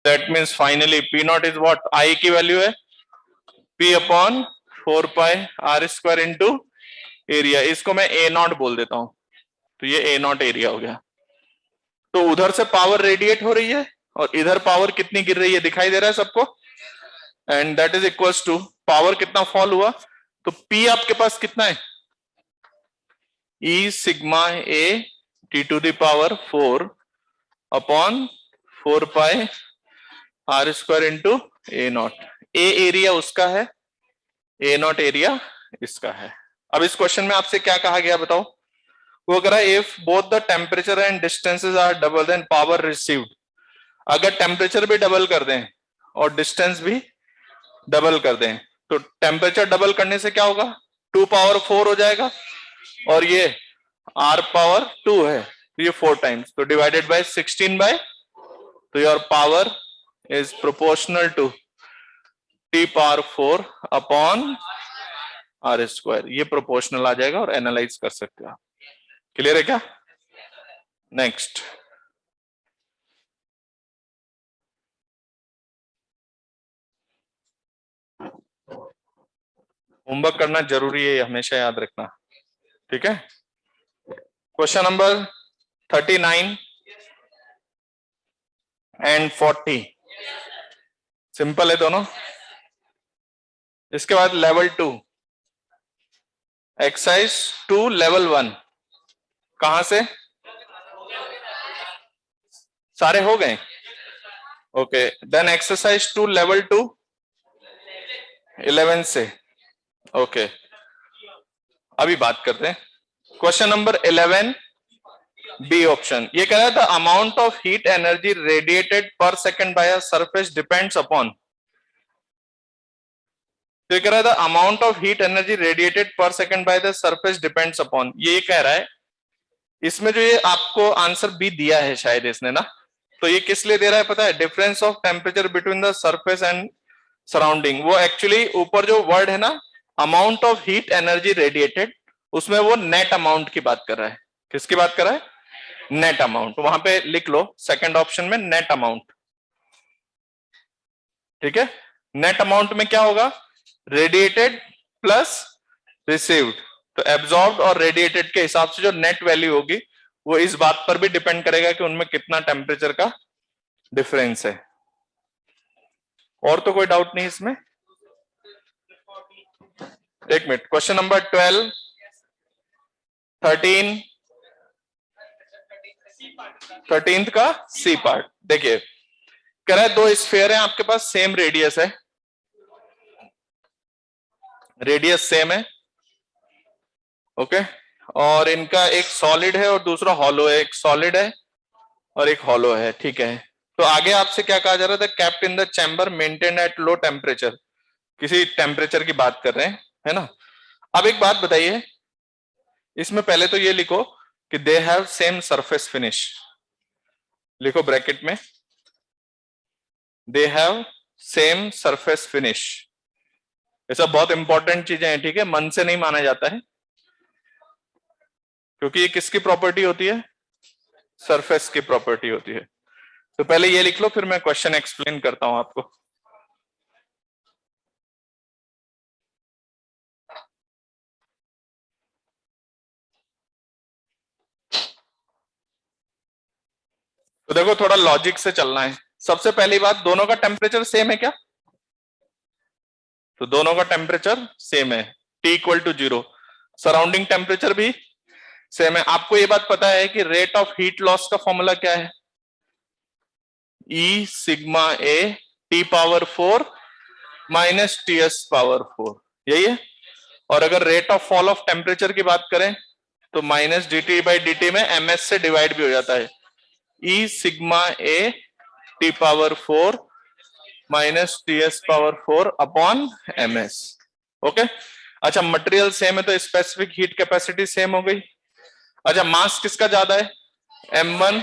That means finally P naught is what, I की value है P upon 4 pi R square into area, इसको मैं ए not बोल देता हूं, तो ये ए नॉट एरिया हो गया। तो उधर से पावर रेडिएट हो रही है और इधर पावर कितनी गिर रही है दिखाई दे रहा है सबको, and that is equals to power कितना फॉल हुआ, तो P आपके पास कितना है, E sigma A T to the power 4 upon 4 pi R square into A nought. A area उसका है, ए नॉट एरिया इसका है। अब इस क्वेश्चन में आपसे क्या कहा गया बताओ, वो कह रहा है if both the temperature and distances are double then power received, अगर टेम्परेचर भी डबल कर दें और डिस्टेंस भी डबल कर दें, तो टेम्परेचर डबल करने से क्या होगा, 2 पावर 4 हो जाएगा और ये r पावर 2 है, ये 4 टाइम्स, तो डिवाइडेड बाय 16 बाय, तो your power is proportional to t power 4 upon R square, ये प्रोपोर्शनल आ जाएगा और एनालाइज कर सकते हो आप। क्लियर है क्या? नेक्स्ट, होमवर्क करना जरूरी है, हमेशा याद रखना, ठीक है। क्वेश्चन नंबर 39 एंड 40 सिंपल है दोनों। इसके बाद लेवल 2 एक्सरसाइज 2 लेवल 1, कहां से सारे हो गए? ओके, देन एक्सरसाइज 2 लेवल 2 11 से। ओके, अभी बात करते हैं क्वेश्चन नंबर 11 बी ऑप्शन। ये कह रहा है the amount of heat energy radiated per second by a surface depends upon, तो ये कह रहा है the amount of heat energy radiated per second by the surface depends upon, ये कह रहा है इसमें जो ये आपको आंसर बी दिया है शायद इसने ना, तो ये किस लिए दे रहा है पता है, difference of temperature between the surface and surrounding. वो एक्चुअली ऊपर जो वर्ड है ना amount of heat energy radiated, उसमें वो नेट अमाउंट की बात कर रहा है। किसकी बात कर रहा है? Net amount. वहां पे लिख लो सेकंड ऑप्शन में नेट अमाउंट, ठीक है। नेट अमाउंट में क्या होगा, रेडिएटेड प्लस रिसीव्ड, तो एब्जॉर्ब्ड और रेडिएटेड के हिसाब से जो नेट वैल्यू होगी वो इस बात पर भी डिपेंड करेगा कि उनमें कितना टेम्परेचर का डिफरेंस है। और तो कोई डाउट नहीं इसमें? एक मिनट, क्वेश्चन नंबर 12 13th का सी पार्ट देखिए, कह रहा है दो स्फीयर है आपके पास, सेम रेडियस है, रेडियस सेम है, ओके, और इनका एक सॉलिड है और दूसरा हॉलो है, एक सॉलिड है और एक हॉलो है, ठीक है। तो आगे आपसे क्या कहा जा रहा था, kept in the chamber maintain at low temperature, किसी टेम्परेचर की बात कर रहे हैं, है ना। अब एक बात बताइए, इसमें पहले तो ये लिखो कि they have same surface finish, लिखो ब्रैकेट में they have same surface finish, ये सब बहुत इंपॉर्टेंट चीजें हैं, ठीक है, मन से नहीं माना जाता है, क्योंकि ये किसकी प्रॉपर्टी होती है, सरफेस की प्रॉपर्टी होती है। तो पहले ये लिख लो, फिर मैं क्वेश्चन एक्सप्लेन करता हूं आपको। तो देखो थोड़ा लॉजिक से चलना है। सबसे पहली बात, दोनों का टेम्परेचर सेम है क्या? तो दोनों का टेम्परेचर सेम है, T equal to 0, surrounding temperature भी सेम है। आपको ये बात पता है कि रेट ऑफ हीट लॉस का फॉर्मूला क्या है, E sigma A T power 4 minus TS power 4, यही है। और अगर rate of fall of temperature की बात करें तो माइनस dt बाई dt में ms से डिवाइड भी हो जाता है, E sigma A T power 4 minus TS power 4 upon ms, okay. अच्छा, मटेरियल सेम है तो स्पेसिफिक हीट कैपेसिटी सेम हो गई। अच्छा, मास किसका ज्यादा है, m1,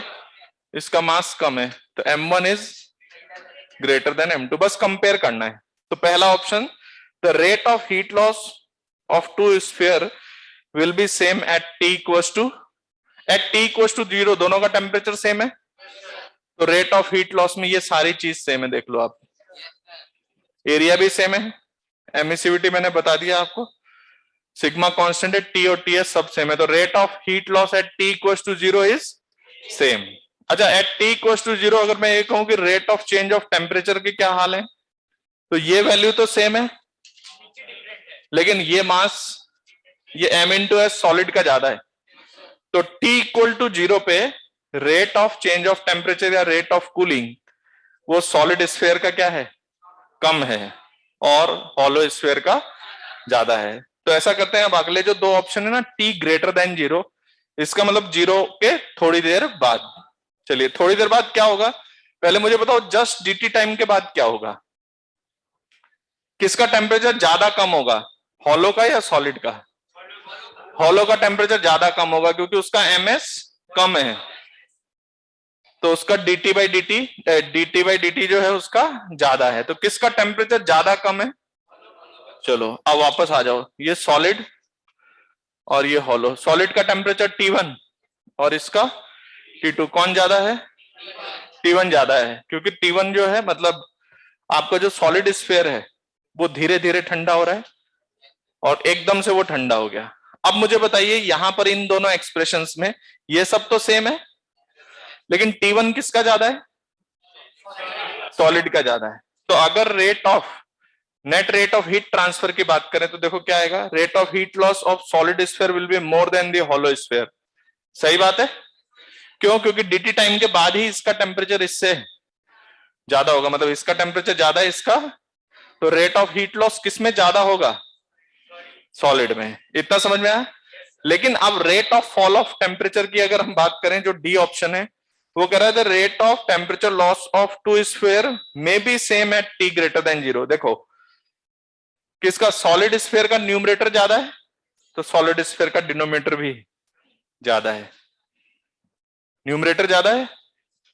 इसका मास कम है, तो m1 is greater than m2, बस कंपेयर करना है। तो पहला option, the rate of heat loss of two sphere will be same at t equals to 0, दोनों का टेम्परेचर सेम है, तो रेट ऑफ हीट लॉस में ये सारी चीज सेम है, देख लो आप, एरिया भी सेम है, एमिसिविटी मैंने बता दिया आपको, सिग्मा कांस्टेंट है, टी और टीएस सब सेम है, तो rate of heat loss at T equals to 0 is same. अच्छा, एट टी इक्वल्स टू 0 अगर मैं ये कहूं कि rate of change of temperature की क्या हाल है, तो ये वैल्यू तो सेम है, लेकिन ये मास, ये m इंटू एस सॉलिड का ज्यादा है, तो T इक्वल टू 0 पे rate of change of temperature या रेट ऑफ कूलिंग वो सॉलिड स्फीयर का क्या है, कम है, और हॉलो स्फीयर का ज्यादा है। तो ऐसा करते हैं, अब अगले जो दो ऑप्शन है ना, T ग्रेटर देन 0, इसका मतलब 0 के थोड़ी देर बाद। चलिए, थोड़ी देर बाद क्या होगा, पहले मुझे बताओ जस्ट dt टाइम के बाद क्या होगा, किसका टेम्परेचर ज्यादा कम होगा, हॉलो का या सॉलिड का? हॉलो का टेम्परेचर ज्यादा कम होगा क्योंकि उसका ms कम है, तो उसका dt बाई dt जो है उसका ज्यादा है, तो किसका टेम्परेचर ज्यादा कम है? चलो अब वापस आ जाओ, ये सॉलिड और ये हॉलो, सॉलिड का टेम्परेचर T1 और इसका T2, कौन ज्यादा है? T1 ज्यादा है, क्योंकि T1 जो है मतलब आपका जो सॉलिड स्फीयर है वो धीरे धीरे ठंडा हो रहा है और एकदम से वो ठंडा हो गया। अब मुझे बताइए, यहां पर इन दोनों एक्सप्रेशंस में ये सब तो सेम है, लेकिन T1 किसका ज्यादा है? सॉलिड का ज्यादा है। तो अगर net rate of heat transfer की बात करें तो देखो क्या आएगा, rate of heat loss of solid sphere will be more than the hollow sphere. सही बात है, क्यों? क्योंकि dt टाइम के बाद ही इसका टेम्परेचर इससे ज्यादा होगा, मतलब इसका टेम्परेचर ज्यादा है इसका, तो रेट ऑफ हीट लॉस किसमें ज्यादा होगा? सॉलिड में। इतना समझ में आया? लेकिन अब rate of fall of temperature की अगर हम बात करें, जो डी ऑप्शन है वो कह रहा है the rate of temperature loss of two sphere may be same at T greater than 0। देखो, किसका? सॉलिड स्फीयर का न्यूमरेटर ज्यादा है, तो सॉलिड स्फीयर का डिनोमिनेटर भी ज्यादा है, न्यूमरेटर ज्यादा है,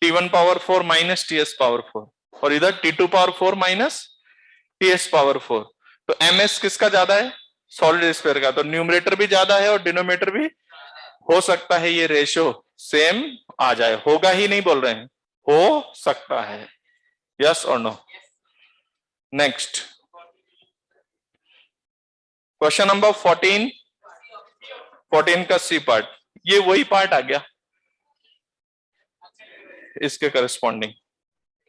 T1 power 4 minus TS power 4, और इधर T2 power 4 minus TS power 4, तो MS किसका ज्यादा है? सॉलिड स्फीयर का, तो न्यूमरेटर भी ज्यादा है और डिनोमिनेटर भी, हो सकता है ये रेशियो सेम आ जाए, होगा ही नहीं बोल रहे हैं, हो सकता है। Yes or no? Next question number 14 का सी पार्ट, ये वही पार्ट आ गया इसके करस्पॉन्डिंग,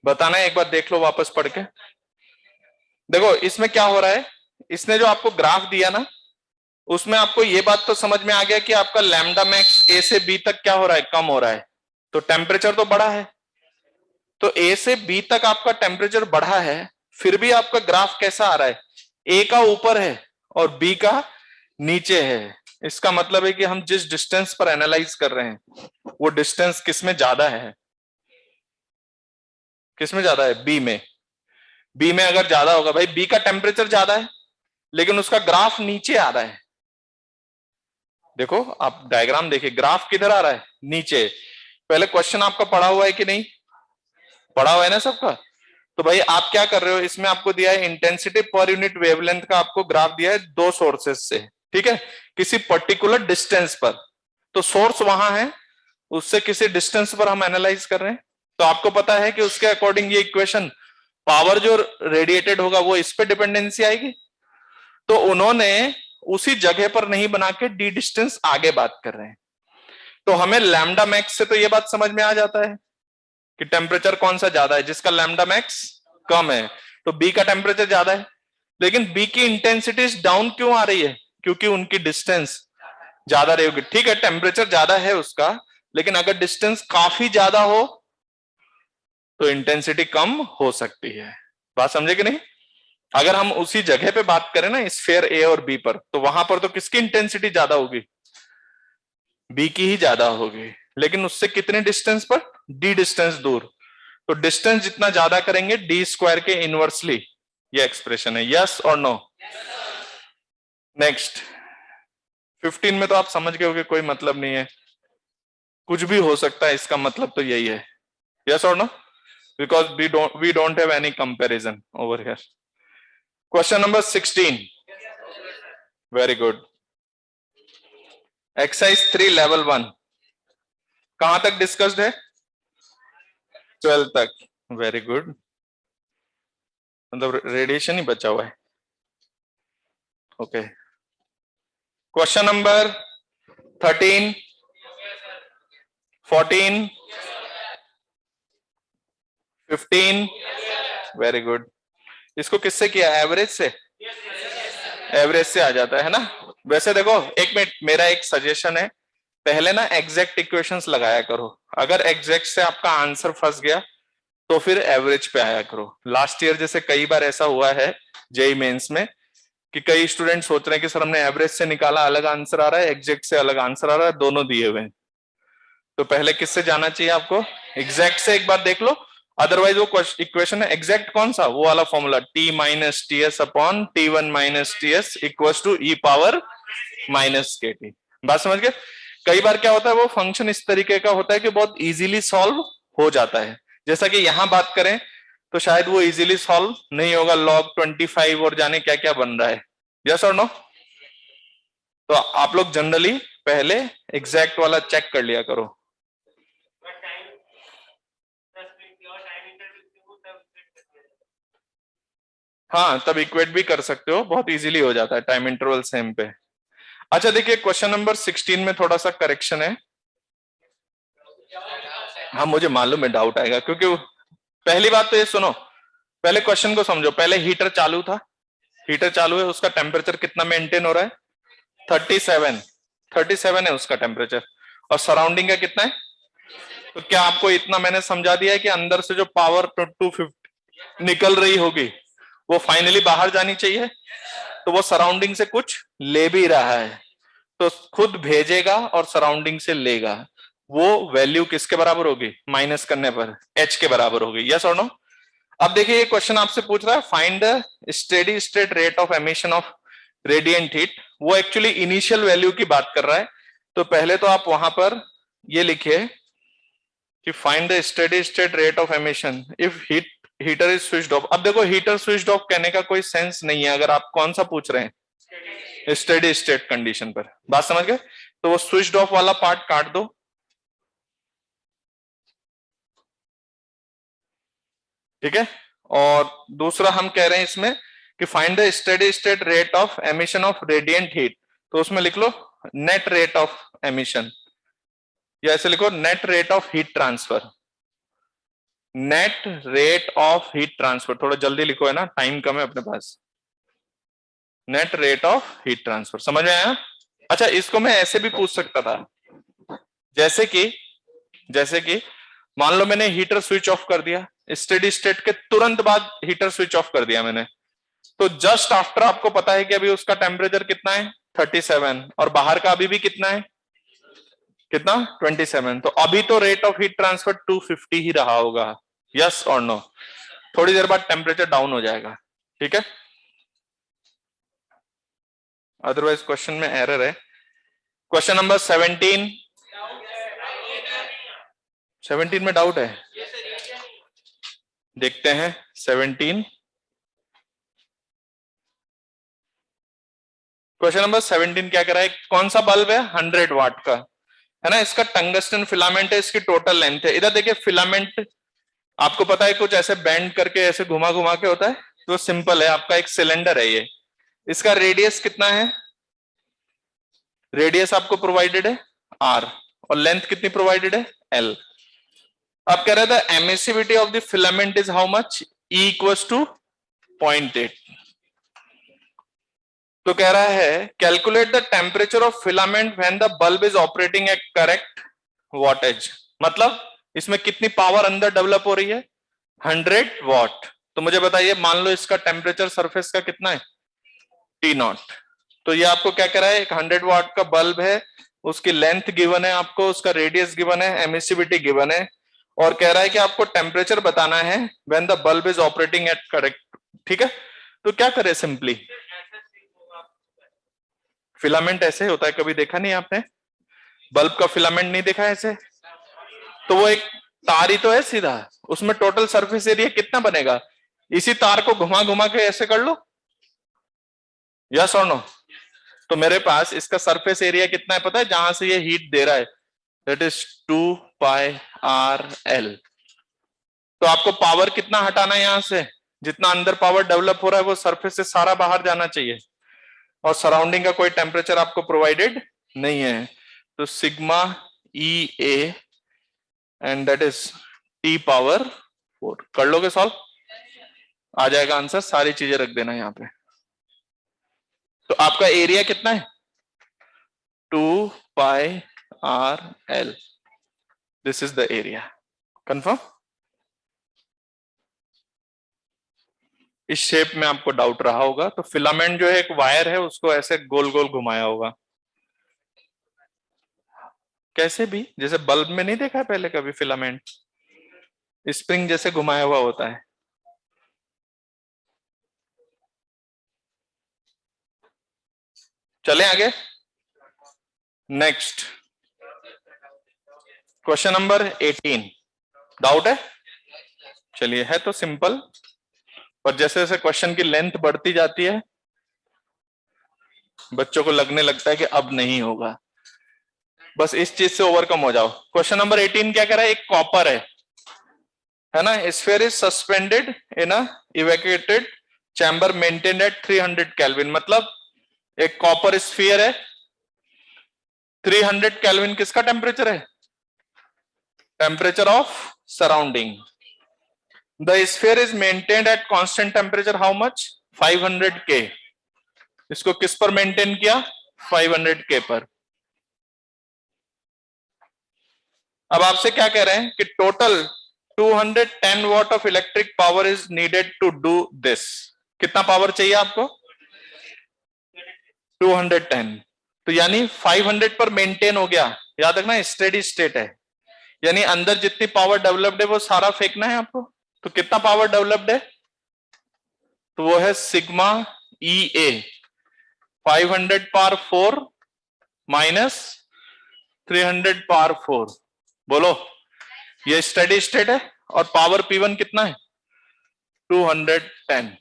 बताना है, एक बार देख लो वापस पढ़ के। देखो इसमें क्या हो रहा है, इसने जो आपको ग्राफ दिया ना, उसमें आपको ये बात तो समझ में आ गया कि आपका लैम्डा मैक्स ए से बी तक क्या हो रहा है, कम हो रहा है, तो टेम्परेचर तो बढ़ा है, तो ए से बी तक आपका टेम्परेचर बढ़ा है, फिर भी आपका ग्राफ कैसा आ रहा है, ए का ऊपर है और बी का नीचे है। इसका मतलब है कि हम जिस डिस्टेंस पर एनालाइज कर रहे हैं वो डिस्टेंस किसमें ज्यादा है, किसमें ज्यादा है? बी में। बी में अगर ज्यादा होगा, भाई बी का टेम्परेचर ज्यादा है लेकिन उसका ग्राफ नीचे आ रहा है, देखो आप डायग्राम देखिए, ग्राफ किधर आ रहा है? नीचे। पहले क्वेश्चन आपका पढ़ा हुआ है कि नहीं? पढ़ा हुआ है ना सबका? तो भाई आप क्या कर रहे हो, इसमें आपको दिया है इंटेंसिटी पर यूनिट वेवलेंथ का, आपको ग्राफ दिया है दो सोर्सेस से, ठीक है, किसी पर्टिकुलर डिस्टेंस पर, तो सोर्स वहां है, उससे किसी डिस्टेंस पर हम एनालाइज कर रहे हैं, तो आपको पता है कि उसके अकॉर्डिंग ये इक्वेशन, पावर जो रेडिएटेड होगा वो इस पे डिपेंडेंसी आएगी, तो उन्होंने उसी जगह पर नहीं बना के डी डिस्टेंस आगे बात कर रहे हैं, तो हमें लैम्डा मैक्स से तो ये बात समझ में आ जाता है कि टेम्परेचर कौन सा ज्यादा है, जिसका लैम्डा मैक्स कम है, तो बी का टेम्परेचर ज्यादा है, लेकिन बी की इंटेंसिटी डाउन क्यों आ रही है? क्योंकि उनकी डिस्टेंस ज्यादा रहेगी, ठीक है, टेम्परेचर ज्यादा है उसका, लेकिन अगर डिस्टेंस काफी ज्यादा हो तो इंटेंसिटी कम हो सकती है। बात समझे कि नहीं? अगर हम उसी जगह पे बात करें ना, स्फीयर ए और बी पर, तो वहां पर तो किसकी इंटेंसिटी ज्यादा होगी? बी की ही ज्यादा होगी, लेकिन उससे कितने डिस्टेंस पर? डी डिस्टेंस दूर, तो डिस्टेंस जितना ज्यादा करेंगे डी स्क्वायर के इनवर्सली, ये एक्सप्रेशन है। Yes or no? नेक्स्ट 15 में तो आप समझ गए होंगे, कोई मतलब नहीं है, कुछ भी हो सकता है, इसका मतलब तो यही है। Yes or no? Because we don't have any comparison over here. Question number 16, very good. Exercise 3 level 1 कहां तक डिस्कस्ड है? 12 तक, वेरी गुड, मतलब रेडिएशन ही बचा हुआ है। Okay, question number 13, 14, 15, very good. इसको किससे किया, एवरेज से? एवरेज से आ जाता है ना। वैसे देखो, एक मिनट, मेरा एक सजेशन है, पहले ना एग्जैक्ट इक्वेशंस लगाया करो। अगर एग्जैक्ट से आपका आंसर फंस गया तो फिर एवरेज पे आया करो। लास्ट ईयर जैसे कई बार ऐसा हुआ है जेई मेंस में कि कई स्टूडेंट सोच रहे हैं कि सर हमने एवरेज से निकाला, अलग आंसर आ रहा है, एग्जैक्ट से अलग आंसर आ रहा है, दोनों दिए हुए हैं। तो पहले किससे जाना चाहिए आपको, एग्जैक्ट से एक बार देख लो। अदरवाइज वो इक्वेशन है एग्जैक्ट कौन सा, वो वाला formula t minus T S upon t1 minus T S equal to E power minus K T. बात समझ गए? कई बार क्या होता है, वो फंक्शन इस तरीके का होता है कि बहुत इजीली सॉल्व हो जाता है। जैसा कि यहां बात करें तो शायद वो इजीली सॉल्व नहीं होगा, log 25 और जाने क्या क्या बन रहा है। Yes or no? तो आप लोग जनरली पहले एग्जैक्ट वाला चेक कर लिया करो। हाँ, तब इक्वेट भी कर सकते हो, बहुत इजीली हो जाता है टाइम इंटरवल सेम पे। अच्छा देखिए, क्वेश्चन नंबर 16 में थोड़ा सा करेक्शन है। हाँ मुझे मालूम है डाउट आएगा, क्योंकि पहली बात तो ये सुनो, पहले क्वेश्चन को समझो। पहले हीटर चालू था, हीटर चालू है, उसका टेम्परेचर कितना मेंटेन हो रहा है, 37, 37 है उसका टेम्परेचर, और सराउंडिंग का कितना है। तो क्या आपको इतना मैंने समझा दिया है कि अंदर से जो पावर 250 निकल रही होगी वो फाइनली बाहर जानी चाहिए, तो वो सराउंडिंग से कुछ ले भी रहा है, तो खुद भेजेगा और सराउंडिंग से लेगा। वो वैल्यू किसके बराबर होगी, माइनस करने पर एच के बराबर होगी। Yes or no? अब देखिए, ये क्वेश्चन आपसे पूछ रहा है find the steady state rate of emission of radiant heat. वो एक्चुअली इनिशियल वैल्यू की बात कर रहा है। तो पहले तो आप वहां पर ये लिखिए कि find the steady state rate of emission if heater is switched off. अब देखो, हीटर स्विच्ड ऑफ कहने का कोई सेंस नहीं है अगर आप कौन सा पूछ रहे हैं, स्टेडी स्टेट कंडीशन पर। बात समझ गए? तो वो स्विच्ड ऑफ वाला पार्ट काट दो, ठीक है। और दूसरा हम कह रहे हैं इसमें कि find the steady state rate of emission of radiant heat, तो उसमें लिख लो नेट रेट ऑफ एमिशन, या ऐसे लिखो net rate of heat transfer. Net rate of heat transfer, थोड़ा जल्दी लिखो, है ना, टाइम कम है अपने पास। नेट रेट ऑफ हीट ट्रांसफर, समझ में आया? अच्छा, इसको मैं ऐसे भी पूछ सकता था, जैसे कि मान लो मैंने हीटर स्विच ऑफ कर दिया, स्टेडी स्टेट के तुरंत बाद हीटर स्विच ऑफ कर दिया मैंने, तो जस्ट आफ्टर आपको पता है कि अभी उसका टेम्परेचर कितना है, 37, और बाहर का अभी भी कितना है, कितना, 27। तो अभी तो रेट ऑफ हीट ट्रांसफर 250 ही रहा होगा। Yes or no? थोड़ी देर बाद टेम्परेचर डाउन हो जाएगा, ठीक है। अदरवाइज क्वेश्चन में एरर है। क्वेश्चन नंबर 17, 17 में डाउट है, देखते हैं 17। क्वेश्चन नंबर 17 क्या कर रहा है, कौन सा बल्ब है, 100 वाट का, है ना, इसका टंगस्टन फिलामेंट है, इसकी टोटल लेंथ है। इधर देखिए, फिलामेंट आपको पता है कुछ ऐसे बेंड करके ऐसे घुमा घुमा के होता है, तो सिंपल है, आपका एक सिलेंडर है ये। इसका रेडियस कितना है, रेडियस आपको प्रोवाइडेड है r, और लेंथ कितनी प्रोवाइडेड है, l। अब कह रहा था emissivity of the filament is how much, E equals to 0.8। तो कह रहा है calculate the temperature of filament when the bulb is operating at correct wattage. मतलब इसमें कितनी पावर अंदर डेवलप हो रही है, 100 वॉट। तो मुझे बताइए, मान लो इसका टेम्परेचर सरफेस का कितना है, T0। तो ये आपको क्या कह रहा है, एक 100 वाट का बल्ब है, उसकी लेंथ गिवन है आपको, उसका रेडियस गिवन है, एमिसिविटी गिवन है, और कह रहा है कि आपको टेम्परेचर बताना है when the bulb is operating at correct, ठीक है। तो क्या करें, सिंपली फिलामेंट ऐसे होता है, कभी देखा नहीं आपने, बल्ब का फिलामेंट नहीं देखा ऐसे, तो वो एक तार ही तो है सीधा, उसमें टोटल सरफेस एरिया कितना बनेगा, इसी तार को घुमा घुमा के ऐसे कर लो। Yes or no? तो मेरे पास इसका सरफेस एरिया कितना है पता है, जहां से ये हीट दे रहा है, that is 2 pi r l। तो आपको पावर कितना हटाना है यहां से, जितना अंदर पावर डेवलप हो रहा है वो सरफेस से सारा बाहर जाना चाहिए, और सराउंडिंग का कोई टेम्परेचर आपको प्रोवाइडेड नहीं है। तो sigma E A and that is T power 4। कर लोगे सॉल्व, आ जाएगा आंसर, सारी चीजें रख देना यहाँ पे। तो आपका एरिया कितना है, 2πr_l, this is the area. Confirm? इस शेप में आपको डाउट रहा होगा, तो फिलामेंट जो है एक वायर है, उसको ऐसे गोल गोल घुमाया होगा, कैसे भी, जैसे बल्ब में नहीं देखा है पहले कभी फिलामेंट, स्प्रिंग जैसे घुमाया हुआ होता है। चलें आगे, नेक्स्ट क्वेश्चन नंबर 18। डाउट है? चलिए, है तो सिंपल, पर जैसे जैसे क्वेश्चन की लेंथ बढ़ती जाती है बच्चों को लगने लगता है कि अब नहीं होगा, बस इस चीज से ओवरकम हो जाओ। क्वेश्चन नंबर 18 क्या कह रहा है, एक कॉपर है ना, sphere is suspended in a evacuated chamber maintained eight 300 kelvin. मतलब एक कॉपर स्फीयर है, 300 केल्विन किसका टेम्परेचर है, temperature of surrounding. The sphere is maintained at constant temperature how much, 500 के। इसको किस पर मेंटेन किया, 500 के पर। अब आपसे क्या कह रहे हैं कि total 210 watt of electric power is needed to do this. कितना पावर चाहिए आपको, 210। तो यानी 500 पर मेंटेन हो गया, याद रखना स्टेडी स्टेट है, यानी अंदर जितनी पावर डेवलप्ड है वो सारा फेंकना है आपको। तो कितना पावर डेवलप्ड है, तो वो है सिग्मा ई ए, 500 पावर 4 माइनस 300 पावर 4। बोलो, ये स्टेडी स्टेट है, और पावर P1 कितना है, 210।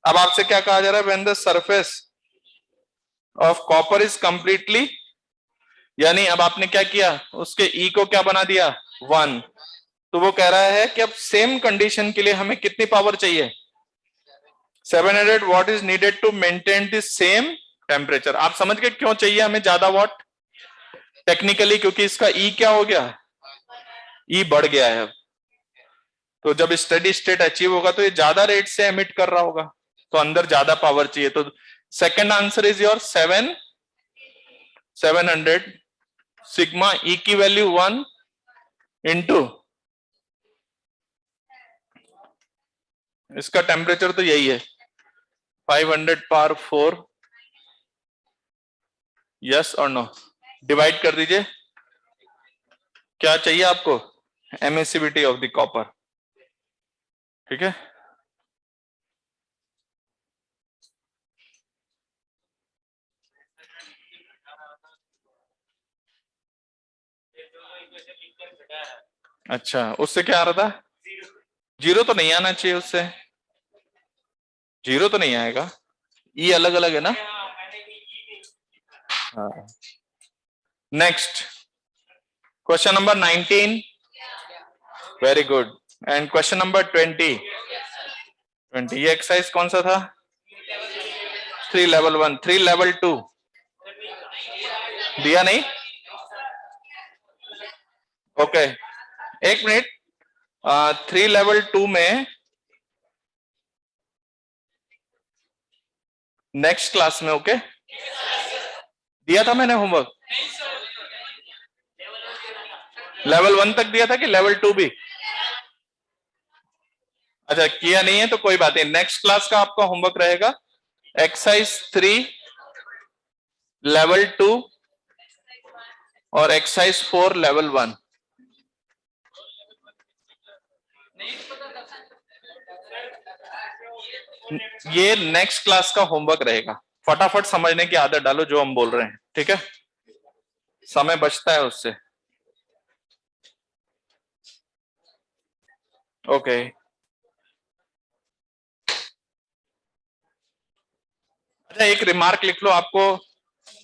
अब आपसे क्या कहा जा रहा है, when the surface of copper is completely, यानी अब आपने क्या किया, उसके ई को क्या बना दिया, 1। तो वो कह रहा है कि अब सेम कंडीशन के लिए हमें कितनी पावर चाहिए, 700 watt is needed to maintain the same temperature. आप समझ गए क्यों चाहिए हमें ज्यादा वॉट, टेक्निकली क्योंकि इसका ई क्या हो गया, ई बढ़ गया है। तो जब स्टेडी स्टेट अचीव होगा तो ये ज्यादा रेट से एमिट कर रहा होगा, तो अंदर ज्यादा पावर चाहिए। तो second answer is your 700। Sigma ई की वैल्यू 1 इंटू इसका टेम्परेचर तो यही है 500 power 4, yes or no, divide कर दीजिए। क्या चाहिए आपको, एमिसिविटी ऑफ द कॉपर, ठीक है। अच्छा, उससे क्या आ रहा था, जीरो तो नहीं आना चाहिए, उससे जीरो तो नहीं आएगा, ई अलग अलग है ना। हाँ, next question number 19, very good. And question number 20। ये एक्सरसाइज कौन सा था, 3 लेवल 1, 3 लेवल 2 दिया नहीं, ओके एक मिनट। 3 लेवल 2 में नेक्स्ट क्लास में, ओके दिया था मैंने होमवर्क, लेवल 1 तक दिया था कि लेवल 2 भी, अच्छा किया नहीं है तो कोई बात नहीं, नेक्स्ट क्लास का आपका होमवर्क रहेगा एक्सरसाइज 3 लेवल 2 और एक्सरसाइज 4 लेवल 1। ये नेक्स्ट क्लास का होमवर्क रहेगा, फटाफट समझने की आदत डालो जो हम बोल रहे हैं, ठीक है, समय बचता है उससे, ओके। अच्छा एक रिमार्क लिख लो, आपको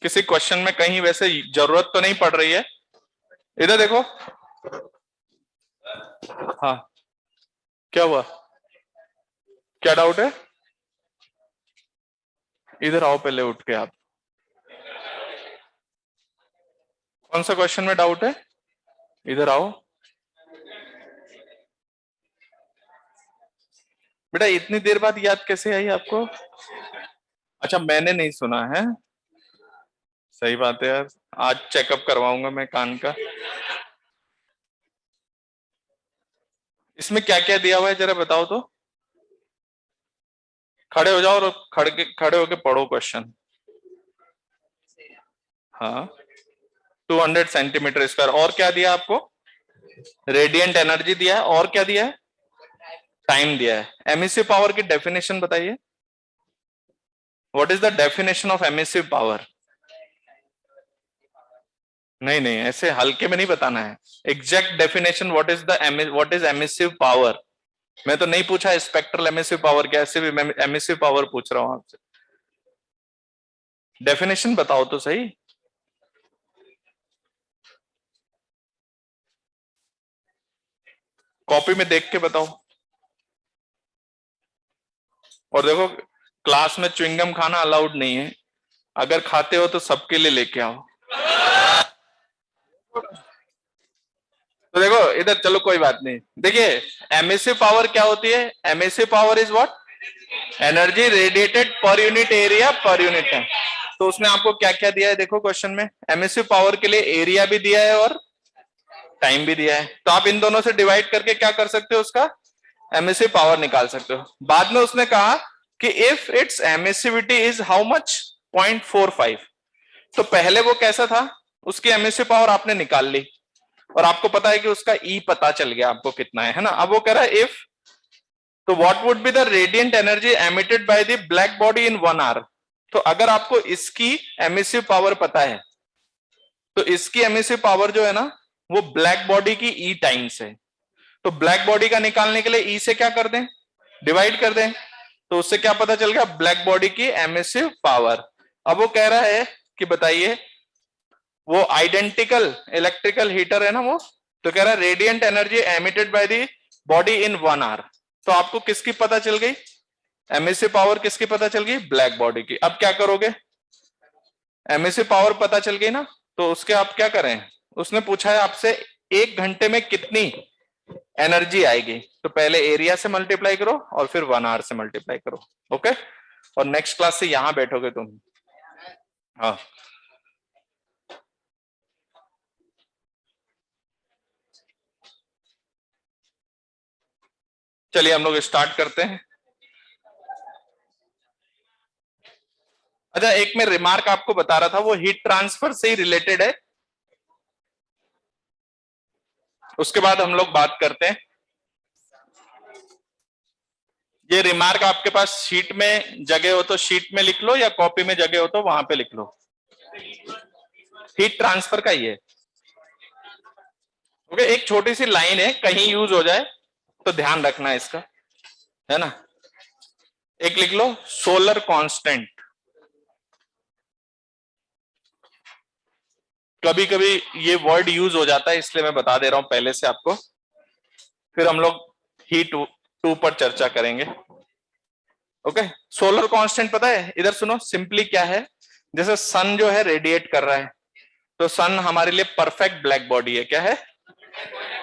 किसी क्वेश्चन में कहीं वैसे जरूरत तो नहीं पड़ रही है, इधर देखो, हाँ क्या हुआ, क्या डाउट है? इधर आओ पहले उठ के आप। कौन सा क्वेश्चन में डाउट है? इधर आओ बेटा, इतनी देर बाद याद कैसे आई आपको? अच्छा, मैंने नहीं सुना है। सही बात है यार, आज चेकअप करवाऊंगा मैं कान का। इसमें क्या क्या दिया हुआ है जरा बताओ तो। खड़े हो जाओ और खड़े होके पढ़ो क्वेश्चन। हाँ, 200 सेंटीमीटर स्क्वायर। और क्या दिया आपको? रेडियंट एनर्जी दिया है, और क्या दिया है? टाइम दिया है। एमिसिव पावर की डेफिनेशन बताइए। What is the definition of emissive power? नहीं नहीं, ऐसे हल्के में नहीं बताना है। Exact definition, what is emissive power. मैं तो नहीं पूछा स्पेक्ट्रल एमिसिव पावर क्या, ऐसे भी मैं एमिसिव पावर पूछ रहा हूं आपसे। डेफिनेशन बताओ तो सही। कॉपी में देख के बताओ। और देखो, क्लास में च्युइंगम खाना अलाउड नहीं है। अगर खाते हो तो सबके लिए लेके आओ। तो देखो इधर, चलो कोई बात नहीं। देखिए, एमिसिव पावर क्या होती है? Emissive power is what? Energy radiated पर unit area per unit time. तो उसमें आपको क्या क्या दिया है देखो क्वेश्चन में। एमिसिव पावर के लिए एरिया भी दिया है और टाइम भी दिया है। तो आप इन दोनों से डिवाइड करके क्या कर सकते हो, उसका एमिसिव पावर निकाल सकते हो। बाद में उसने कहा कि if it's emissivity is how much, 0.45। तो पहले वो कैसा था, उसकी एमिसिव पावर आपने निकाल ली और आपको पता है कि उसका ई पता चल गया आपको कितना है ना। अब वो कह रहा है इफ, तो what would be the radiant energy emitted by the black body in 1 hour. तो अगर आपको इसकी एमिसिव पावर पता है, तो इसकी एमिसिव पावर जो है ना, वो ब्लैक बॉडी की ई टाइम्स है। तो ब्लैक बॉडी का निकालने के लिए ई से क्या कर दें, डिवाइड कर दें। तो उससे क्या पता चल गया, ब्लैक बॉडी की एमिसिव पावर। अब वो कह रहा है कि बताइए, वो आइडेंटिकल इलेक्ट्रिकल हीटर है ना वो, तो कह रहा है radiant energy emitted by the body in 1 hour. तो आपको किसकी पता चल गई, एमिसिव पावर किसकी पता चल गई, ब्लैक बॉडी की। अब क्या करोगे, एमिसिव पावर पता चल गई ना, तो उसके आप क्या करें। उसने पूछा है आपसे 1 घंटे में कितनी एनर्जी आएगी, तो पहले एरिया से मल्टीप्लाई करो और फिर 1 आवर से मल्टीप्लाई करो। ओके, और नेक्स्ट क्लास से यहां बैठोगे तुम। हाँ, चलिए हम लोग स्टार्ट करते हैं। अच्छा, एक मैं रिमार्क आपको बता रहा था, वो हीट ट्रांसफर से ही रिलेटेड है। उसके बाद हम लोग बात करते हैं। ये रिमार्क आपके पास शीट में जगह हो तो शीट में लिख लो, या कॉपी में जगह हो तो वहां पे लिख लो। हीट ट्रांसफर का ही है। ओके, एक छोटी सी लाइन है, कहीं यूज हो जाए तो ध्यान रखना इसका, है ना। एक लिख लो, सोलर कांस्टेंट। कभी कभी ये वर्ड यूज हो जाता है, इसलिए मैं बता दे रहा हूं पहले से आपको। फिर हम लोग हीट टू पर चर्चा करेंगे। ओके, सोलर कांस्टेंट पता है? इधर सुनो, सिंपली क्या है, जैसे सन जो है रेडिएट कर रहा है, तो सन हमारे लिए परफेक्ट ब्लैक बॉडी है, क्या है,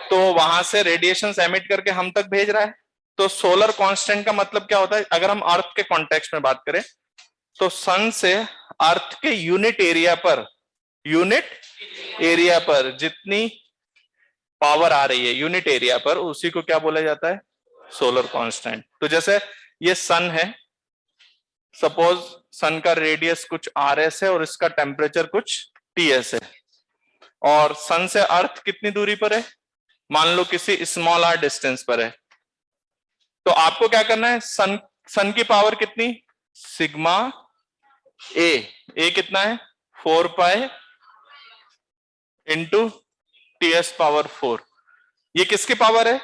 तो वहां से रेडिएशन एमिट करके हम तक भेज रहा है। तो सोलर कांस्टेंट का मतलब क्या होता है, अगर हम अर्थ के कॉन्टेक्स्ट में बात करें, तो सन से अर्थ के यूनिट एरिया पर जितनी पावर आ रही है यूनिट एरिया पर, उसी को क्या बोला जाता है, सोलर कांस्टेंट। तो जैसे ये सन है, सपोज सन का रेडियस कुछ आर एस है और इसका टेम्परेचर कुछ टी एस है, और सन से अर्थ कितनी दूरी पर है, मान लो किसी स्मॉल आर डिस्टेंस पर है। तो आपको क्या करना है, सन की पावर कितनी, सिग्मा ए कितना है, 4 pi into T S power 4। ये किसकी पावर है,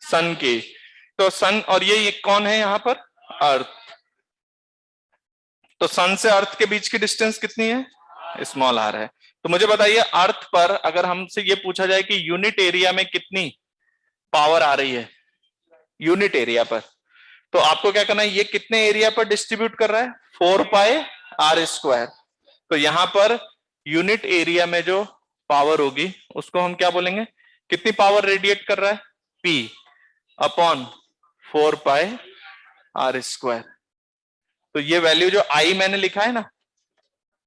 सन की। तो सन, और ये कौन है यहां पर, अर्थ। तो सन से अर्थ के बीच की डिस्टेंस कितनी है, स्मॉल आर है। तो मुझे बताइए, अर्थ पर अगर हमसे ये पूछा जाए कि यूनिट एरिया में कितनी पावर आ रही है, यूनिट एरिया पर। तो आपको क्या करना है, ये कितने एरिया पर डिस्ट्रीब्यूट कर रहा है, 4 पाई आर स्क्वायर। तो यहां पर यूनिट एरिया में जो पावर होगी उसको हम क्या बोलेंगे, कितनी पावर रेडिएट कर रहा है, P upon 4 pi R square. तो ये वैल्यू जो आई मैंने लिखा है ना,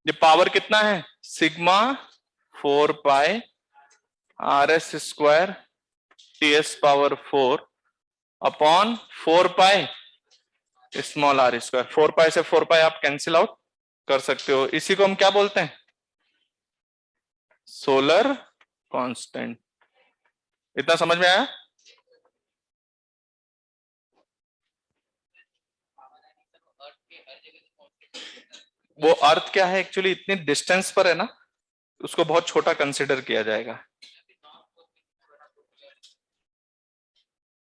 ये पावर कितना है, sigma 4 pi R S square T S power 4 upon 4 pi small R square. 4 pi से 4 पाई आप कैंसिल आउट कर सकते हो। इसी को हम क्या बोलते हैं, सोलर कांस्टेंट। इतना समझ में आया। वो अर्थ क्या है एक्चुअली, इतनी डिस्टेंस पर है ना, उसको बहुत छोटा कंसिडर किया जाएगा।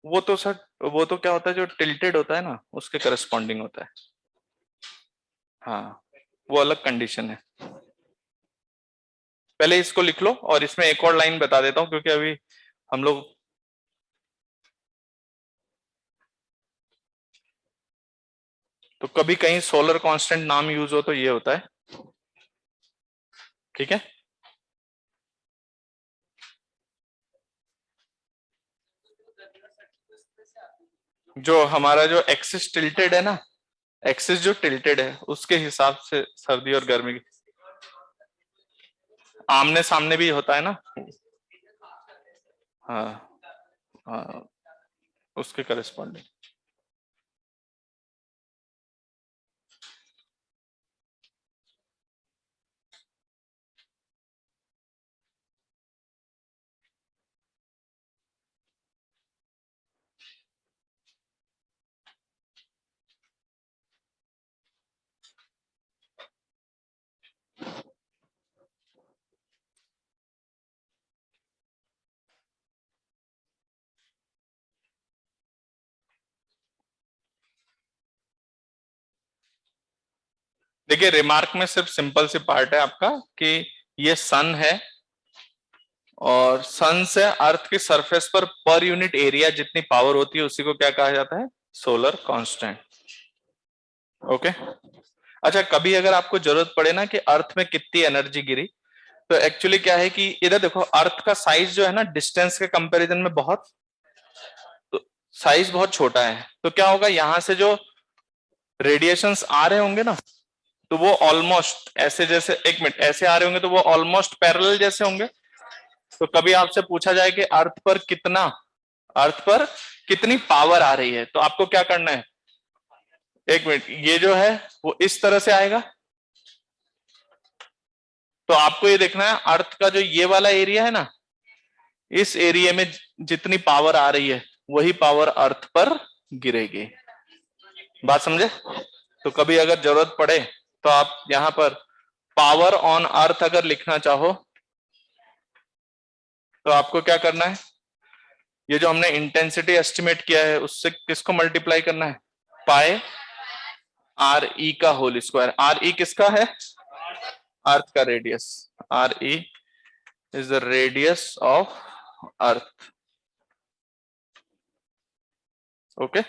वो तो सर, वो तो क्या होता है, जो टिल्टेड होता है ना उसके करस्पॉन्डिंग होता है। हाँ, वो अलग कंडीशन है। पहले इसको लिख लो और इसमें एक और लाइन बता देता हूं, क्योंकि अभी हम लोग तो कभी कहीं सोलर कांस्टेंट नाम यूज हो तो ये होता है, ठीक है। जो हमारा जो एक्सिस टिल्टेड है ना, एक्सिस जो टिल्टेड है उसके हिसाब से सर्दी और गर्मी की आमने सामने भी होता है ना। हाँ हाँ, उसके करस्पॉन्डिंग। देखिए रिमार्क में सिर्फ सिंपल सी पार्ट है आपका कि ये सन है और सन से अर्थ की सरफेस पर यूनिट एरिया जितनी पावर होती है उसी को क्या कहा जाता है, सोलर कांस्टेंट। ओके। अच्छा, कभी अगर आपको जरूरत पड़े ना कि अर्थ में कितनी एनर्जी गिरी, तो एक्चुअली क्या है कि इधर देखो, अर्थ का साइज जो है ना डिस्टेंस के कंपैरिजन में बहुत, तो साइज बहुत छोटा है। तो क्या होगा, यहां से जो रेडिएशंस आ रहे होंगे ना, तो वो ऑलमोस्ट ऐसे, जैसे एक मिनट ऐसे आ रहे होंगे तो वो ऑलमोस्ट पैरेलल जैसे होंगे। तो कभी आपसे पूछा जाए कि अर्थ पर कितनी पावर आ रही है, तो आपको क्या करना है, एक मिनट, ये जो है वो इस तरह से आएगा। तो आपको ये देखना है अर्थ का जो ये वाला एरिया है ना, इस एरिया में जितनी पावर आ रही है वही पावर अर्थ पर गिरेगी। बात समझे। तो कभी अगर जरूरत पड़े तो आप यहां पर पावर ऑन अर्थ अगर लिखना चाहो तो आपको क्या करना है, ये जो हमने इंटेंसिटी एस्टिमेट किया है उससे किसको मल्टीप्लाई करना है, पाई आर ई का होल स्क्वायर। आर ई किसका है, अर्थ का radius. R E is the radius of earth. Okay.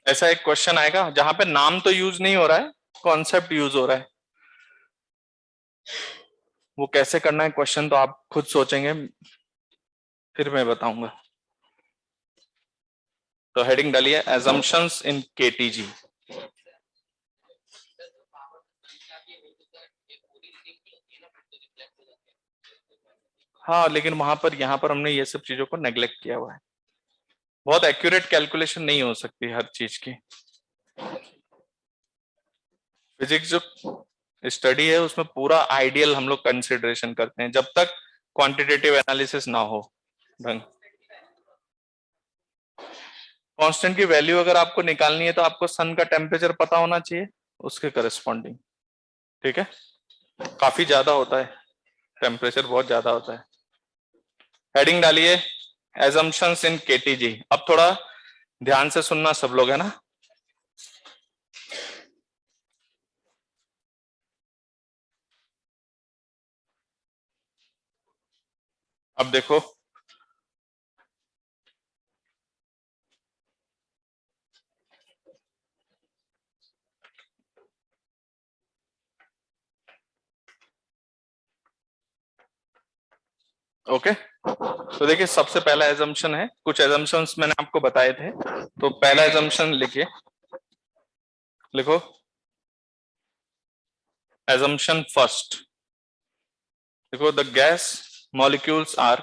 ऐसा एक क्वेश्चन आएगा जहां पे नाम तो यूज नहीं हो रहा है, कॉन्सेप्ट यूज हो रहा है। वो कैसे करना है क्वेश्चन तो आप खुद सोचेंगे, फिर मैं बताऊंगा। तो हेडिंग डालिए assumptions इन केटीजी। हाँ, लेकिन वहां पर यहाँ पर हमने ये सब चीजों को नेग्लेक्ट किया हुआ है। बहुत एक्यूरेट कैलकुलेशन नहीं हो सकती हर चीज की। फिजिक्स जो स्टडी है उसमें पूरा आइडियल हम लोग कंसिडरेशन करते हैं जब तक क्वांटिटेटिव एनालिसिस ना हो ढंग। कांस्टेंट की वैल्यू अगर आपको निकालनी है तो आपको सन का टेम्परेचर पता होना चाहिए उसके करस्पॉन्डिंग, ठीक है। काफी ज्यादा होता है, टेम्परेचर बहुत ज्यादा होता है। हेडिंग डालिए एजम्पशंस इन केटीजी। अब थोड़ा ध्यान से सुनना सब लोग, है ना। अब देखो, ओके। तो देखिए, सबसे पहला एजम्पशन है, कुछ एजम्पशंस मैंने आपको बताए थे। तो पहला एजम्पशन लिखिए, लिखो, एजम्पशन फर्स्ट। देखो, the gas molecules are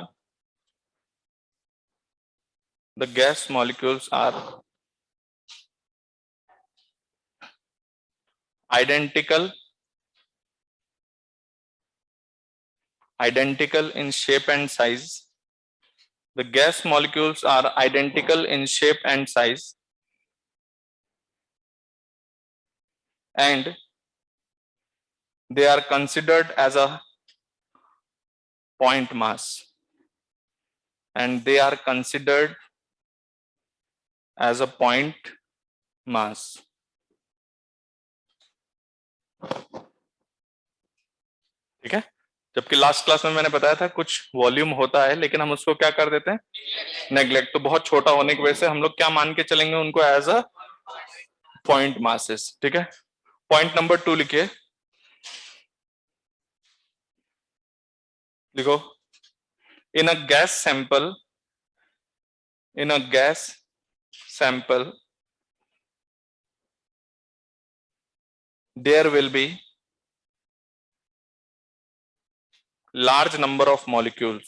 identical in shape and size. The gas molecules are identical in shape and size, and they are considered as a point mass, and they are considered as a point mass. ठीक है। जबकि last class में मैंने बताया था कुछ volume होता है, लेकिन हम उसको क्या कर देते हैं, नेग्लेक्ट। तो बहुत छोटा होने की वजह से हम लोग क्या मान के चलेंगे उनको, एज अ पॉइंट मासेस। ठीक है। पॉइंट नंबर 2 लिखिए, लिखो, in a gas sample there will be large number of molecules.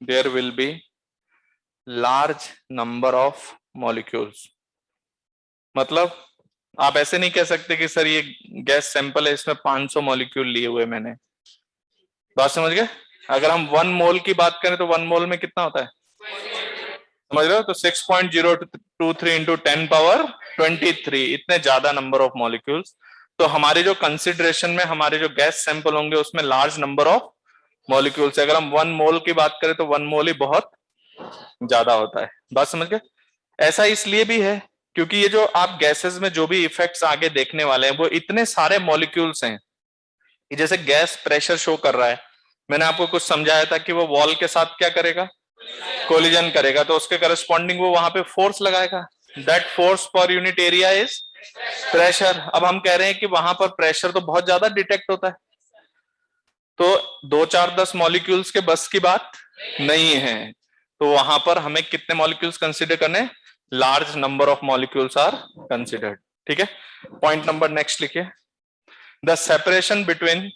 There will be large number of molecules. मतलब आप ऐसे नहीं कह सकते कि सर ये गैस सैंपल है, इसमें 500 मॉलिक्यूल लिए हुए मैंने। बात समझ गए? अगर हम 1 मोल की बात करें तो 1 मोल में कितना होता है, समझ रहे हो? तो 6.023 इंटू 10 पावर 23, इतने ज्यादा नंबर ऑफ मॉलिक्यूल्स। तो हमारे जो कंसिडरेशन में हमारे जो गैस सैंपल होंगे उसमें लार्ज नंबर ऑफ मॉलिक्यूल्स। अगर हम 1 मोल की बात करें तो 1 मोल ही बहुत ज्यादा होता है। बात समझ गए? ऐसा इसलिए भी है क्योंकि ये जो आप गैसेस में जो भी इफेक्ट्स आगे देखने वाले हैं वो इतने सारे मॉलिक्यूल्स हैं कि जैसे गैस प्रेशर शो कर रहा है, मैंने आपको कुछ समझाया था कि वो वॉल के साथ क्या करेगा, कोलिजन करेगा, तो उसके करस्पॉन्डिंग वो वहां पे फोर्स लगाएगा। That force per unit area is pressure. अब हम कह रहे हैं कि वहां पर प्रेशर तो बहुत ज्यादा डिटेक्ट होता है, तो 2 4 10 मॉलिक्यूल्स के बस की बात नहीं है। तो वहां पर हमें कितने मॉलिक्यूल्स कंसीडर करने, large number of molecules are considered. ठीक है। पॉइंट नंबर नेक्स्ट लिखिए, the separation between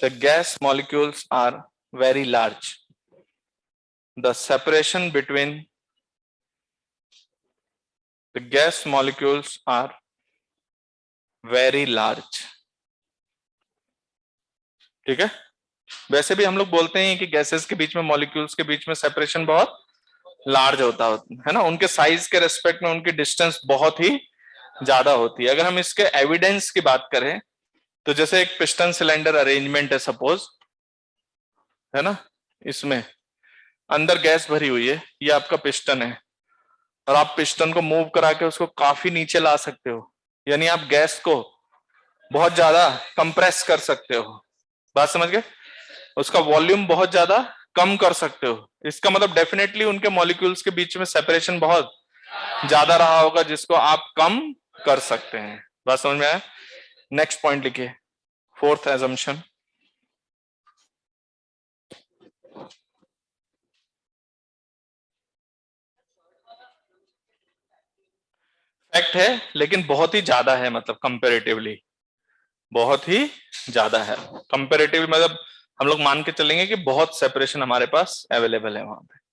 the gas molecules are very large. The separation between the gas molecules are very large. ठीक है। वैसे भी हम लोग बोलते हैं कि गैसेस के बीच में, मॉलिक्यूल्स के बीच में सेपरेशन बहुत लार्ज होता है ना, उनके साइज के रेस्पेक्ट में उनकी डिस्टेंस बहुत ही ज्यादा होती है। अगर हम इसके एविडेंस की बात करें तो जैसे एक पिस्टन सिलेंडर अरेंजमेंट है सपोज, है ना, इसमें अंदर गैस भरी हुई है, ये आपका पिस्टन है, और आप पिस्टन को मूव करा के उसको काफी नीचे ला सकते हो, यानी आप गैस को बहुत ज्यादा कंप्रेस कर सकते हो। बात समझ गए? उसका वॉल्यूम बहुत ज्यादा कम कर सकते हो। इसका मतलब डेफिनेटली उनके मॉलिक्यूल्स के बीच में सेपरेशन बहुत ज्यादा रहा होगा, जिसको आप कम कर सकते हैं। बात समझ में आया? नेक्स्ट पॉइंट लिखिए, फोर्थ एजम्पशन, फैक्ट है लेकिन बहुत ही ज्यादा है, मतलब कंपेरेटिवली बहुत ही ज्यादा है। कंपेरेटिवली मतलब हम लोग मान के चलेंगे कि बहुत सेपरेशन हमारे पास अवेलेबल है वहां पे।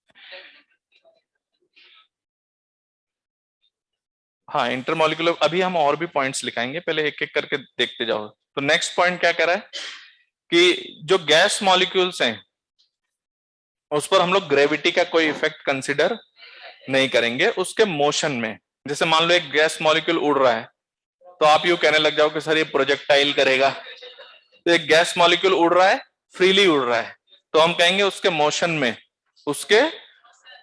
हाँ, इंटरमॉलिक्यूलर, अभी हम और भी पॉइंट्स लिखाएंगे, पहले एक एक करके देखते जाओ। तो नेक्स्ट पॉइंट क्या कह रहा है कि जो गैस मॉलिक्यूल्स हैं उस पर हम लोग ग्रेविटी का कोई इफेक्ट कंसिडर नहीं करेंगे उसके मोशन में। जैसे मान लो एक गैस मॉलिक्यूल उड़ रहा है, तो आप यूं कहने लग जाओ कि सर ये प्रोजेक्टाइल करेगा। तो एक गैस मॉलिक्यूल उड़ रहा है, फ्रीली उड़ रहा है, तो हम कहेंगे उसके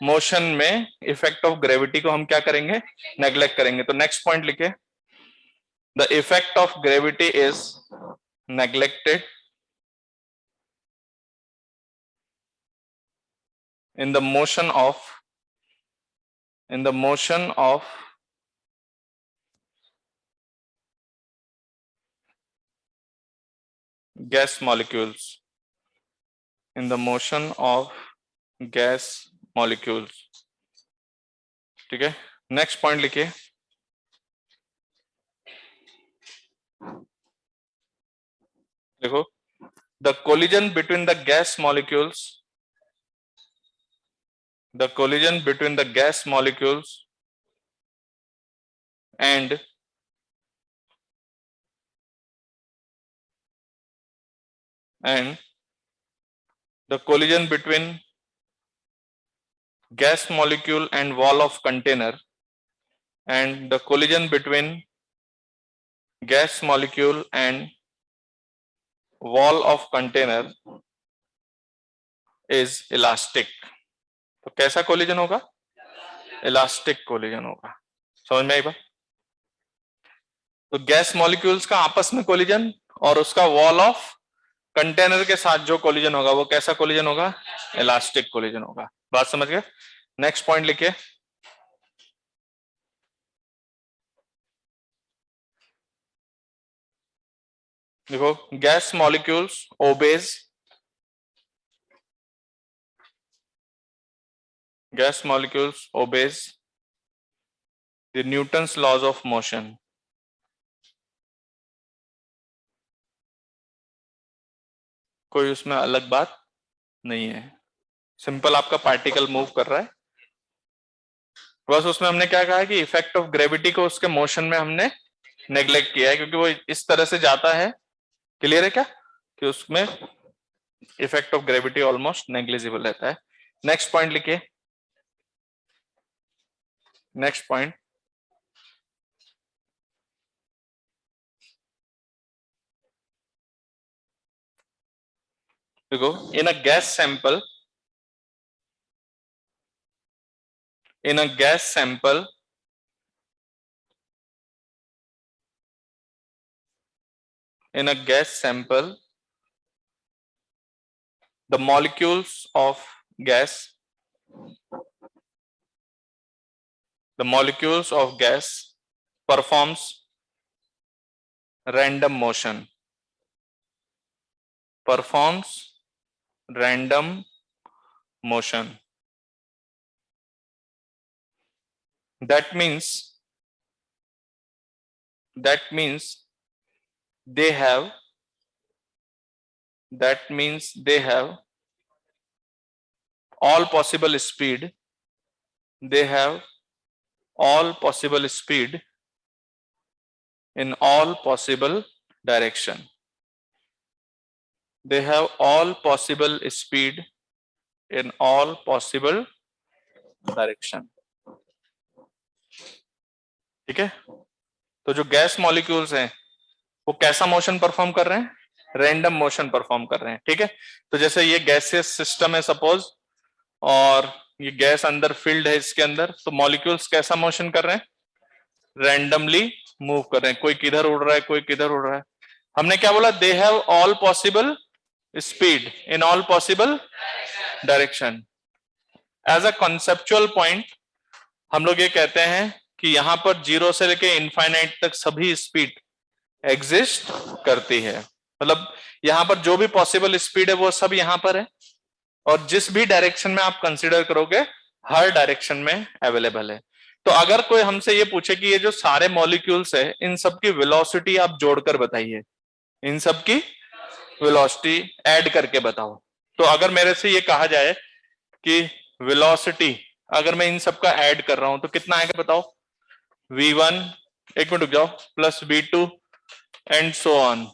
मोशन में इफेक्ट ऑफ ग्रेविटी को हम क्या करेंगे, नेग्लेक्ट करेंगे। तो नेक्स्ट पॉइंट लिखिए, the effect of gravity is neglected in the motion of gas molecules, in the motion of gas molecules. ठीक है, नेक्स्ट पॉइंट लिखिए। देखो, the collision between the gas molecules, the collision between the gas molecules and the collision between gas molecule and wall of container, and the collision between gas molecule and wall of container is elastic. तो कैसा collision होगा? Elastic collision होगा। समझ में आई बात? तो gas molecules का आपस में कोलिजन और उसका वॉल ऑफ कंटेनर के साथ जो कोलिजन होगा वो कैसा कोलिजन होगा? इलास्टिक कोलिजन होगा। बात समझ गए? नेक्स्ट पॉइंट लिखिए। देखो, gas molecules obeys the Newton's laws of motion. कोई उसमें अलग बात नहीं है, सिंपल आपका पार्टिकल मूव कर रहा है, बस उसमें हमने क्या कहा है कि इफेक्ट ऑफ ग्रेविटी को उसके मोशन में हमने नेग्लेक्ट किया है, क्योंकि वो इस तरह से जाता है। क्लियर है क्या? कि उसमें effect of gravity almost negligible रहता है। नेक्स्ट पॉइंट लिखिए। नेक्स्ट पॉइंट, देखो, in a gas sample, in a gas sample, the molecules of gas performs random motion, that means they have all possible speed, in all possible direction. They have all possible speed in all possible direction. ठीक है? तो जो gas molecules हैं वो कैसा motion perform कर रहे हैं? रैंडम मोशन परफॉर्म कर रहे हैं। ठीक है? तो जैसे ये गैसियस सिस्टम है सपोज, और ये गैस अंदर फिल्ड है इसके अंदर, तो मॉलिक्यूल्स कैसा मोशन कर रहे हैं? रैंडमली मूव कर रहे हैं, कोई किधर उड़ रहा है, कोई किधर उड़ रहा है। हमने क्या बोला? They have all possible speed in all possible direction. As a conceptual point हम लोग ये कहते हैं कि यहां पर 0 से लेके इनफाइनाइट तक सभी स्पीड एग्जिस्ट करती है। मतलब यहां पर जो भी पॉसिबल स्पीड है वो सब यहां पर है, और जिस भी डायरेक्शन में आप कंसीडर करोगे हर डायरेक्शन में अवेलेबल है। तो अगर कोई हमसे ये पूछे कि ये जो सारे मॉलिक्यूल्स है इन सब की वेलोसिटी आप जोड़कर बताइए, इन सब की वेलोसिटी ऐड करके बताओ, तो अगर मेरे से ये कहा जाए कि वेलोसिटी अगर मैं इन सब का ऐड कर रहा हूं तो कितना आएगा बताओ? v1, एक मिनट रुक जाओ, plus v2 and so on,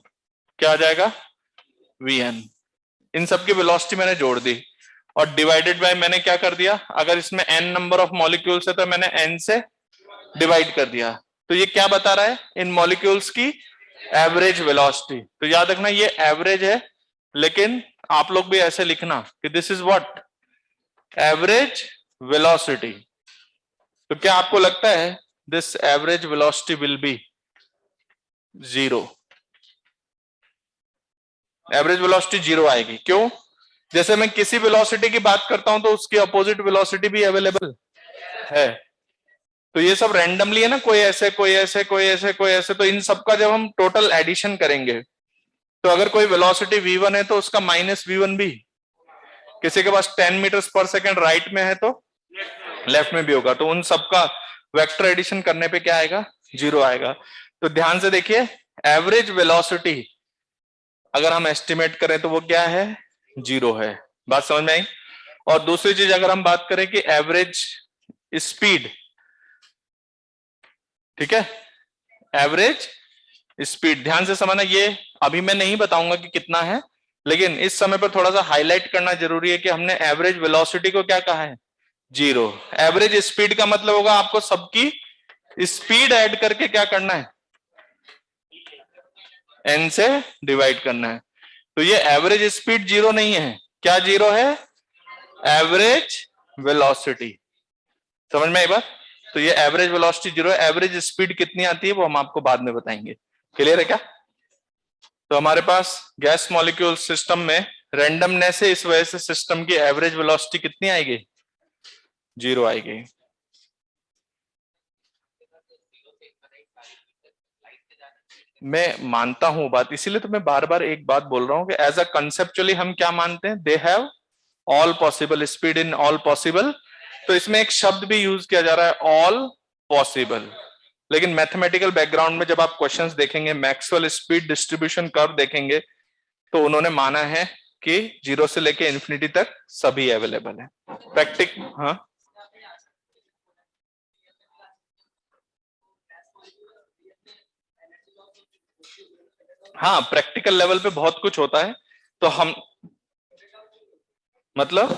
क्या आ जाएगा? vn। इन सब की वेलोसिटी मैंने जोड़ दी और डिवाइडेड बाय मैंने क्या कर दिया? अगर इसमें n नंबर ऑफ मॉलिक्यूल्स है तो मैंने n से डिवाइड कर दिया। तो ये क्या बता रहा है? इन मॉलिक्यूल्स की एवरेज वेलोसिटी। तो याद रखना ये एवरेज है, लेकिन आप लोग भी ऐसे लिखना कि this is what? Average velocity. तो क्या आपको लगता है this average velocity will be zero, average velocity zero आएगी। क्यों? जैसे मैं किसी वेलोसिटी की बात करता हूं तो उसकी अपोजिट वेलोसिटी भी अवेलेबल है। तो ये सब रैंडमली है ना, कोई ऐसे कोई ऐसे कोई ऐसे कोई ऐसे, तो इन सबका जब हम टोटल एडिशन करेंगे तो अगर कोई वेलोसिटी v1 है तो उसका माइनस v1 भी, किसी के पास 10 मीटर्स पर सेकंड राइट में है तो लेफ्ट में भी होगा, तो उन सबका वेक्टर एडिशन करने पे क्या आएगा? जीरो आएगा। तो ध्यान से देखिए, एवरेज वेलोसिटी अगर हम एस्टिमेट करें तो वो क्या है? जीरो है। बात समझ में आई? और दूसरी चीज अगर हम बात करें कि एवरेज स्पीड, ठीक है, एवरेज स्पीड ध्यान से समझना, ये अभी मैं नहीं बताऊंगा कि कितना है, लेकिन इस समय पर थोड़ा सा हाईलाइट करना जरूरी है कि हमने एवरेज वेलोसिटी को क्या कहा है? जीरो। एवरेज स्पीड का मतलब होगा आपको सबकी स्पीड ऐड करके क्या करना है? एन से डिवाइड करना है। तो ये एवरेज स्पीड जीरो नहीं है। क्या जीरो है? Average velocity. समझ में आई बात? तो ये एवरेज वेलोसिटी जीरो है। एवरेज स्पीड कितनी आती है वो हम आपको बाद में बताएंगे। क्लियर है क्या? तो हमारे पास गैस मॉलिक्यूल सिस्टम में रैंडमनेस है, इस वजह से सिस्टम की एवरेज वेलोसिटी कितनी आएगी? जीरो आएगी। मैं मानता हूं बात, इसीलिए तो मैं बार बार एक बात बोल रहा हूं कि एज अ कंसेप्चुअली हम क्या मानते हैं? दे have all possible speed in all possible. तो इसमें एक शब्द भी यूज किया जा रहा है, ऑल पॉसिबल। लेकिन मैथमेटिकल बैकग्राउंड में जब आप क्वेश्चंस देखेंगे, मैक्सवेल स्पीड डिस्ट्रीब्यूशन कर्व देखेंगे, तो उन्होंने माना है कि जीरो से लेके इंफिनिटी तक सभी अवेलेबल है। हाँ, हाँ, प्रैक्टिकल लेवल पे बहुत कुछ होता है। तो हम मतलब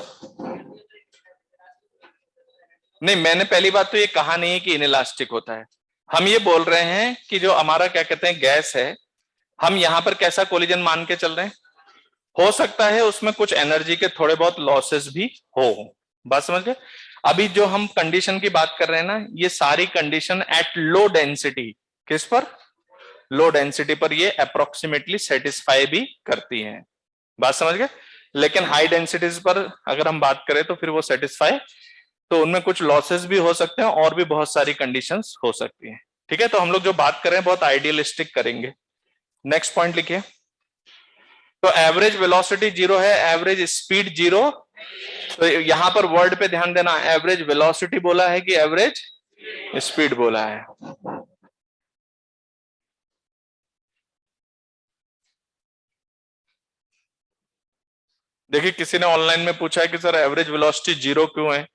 नहीं, मैंने पहली बात तो ये कहा नहीं है कि इनइलास्टिक होता है। हम ये बोल रहे हैं कि जो हमारा क्या कहते हैं गैस है, हम यहां पर कैसा कोलिजन मान के चल रहे हैं? हो सकता है उसमें कुछ एनर्जी के थोड़े बहुत लॉसेस भी हो। बात समझ गए? अभी जो हम कंडीशन की बात कर रहे हैं ना, ये सारी कंडीशन एट लो डेंसिटी, किस पर? लो डेंसिटी पर ये अप्रोक्सीमेटली सेटिस्फाई भी करती हैं। बात समझ गए? लेकिन हाई डेंसिटीज पर अगर हम बात करें तो फिर वो सेटिस्फाई, तो उनमें कुछ लॉसेस भी हो सकते हैं और भी बहुत सारी कंडीशंस हो सकती हैं। ठीक है, तो हम लोग जो बात कर रहे हैं बहुत आइडियलिस्टिक करेंगे। नेक्स्ट पॉइंट लिखिए। तो एवरेज वेलोसिटी जीरो है, एवरेज स्पीड जीरो। तो यहां पर वर्ड पे ध्यान देना, एवरेज वेलोसिटी बोला है कि एवरेज स्पीड बोला है? देखिए, किसी ने ऑनलाइन में पूछा है कि सर एवरेज वेलोसिटी जीरो क्यों है?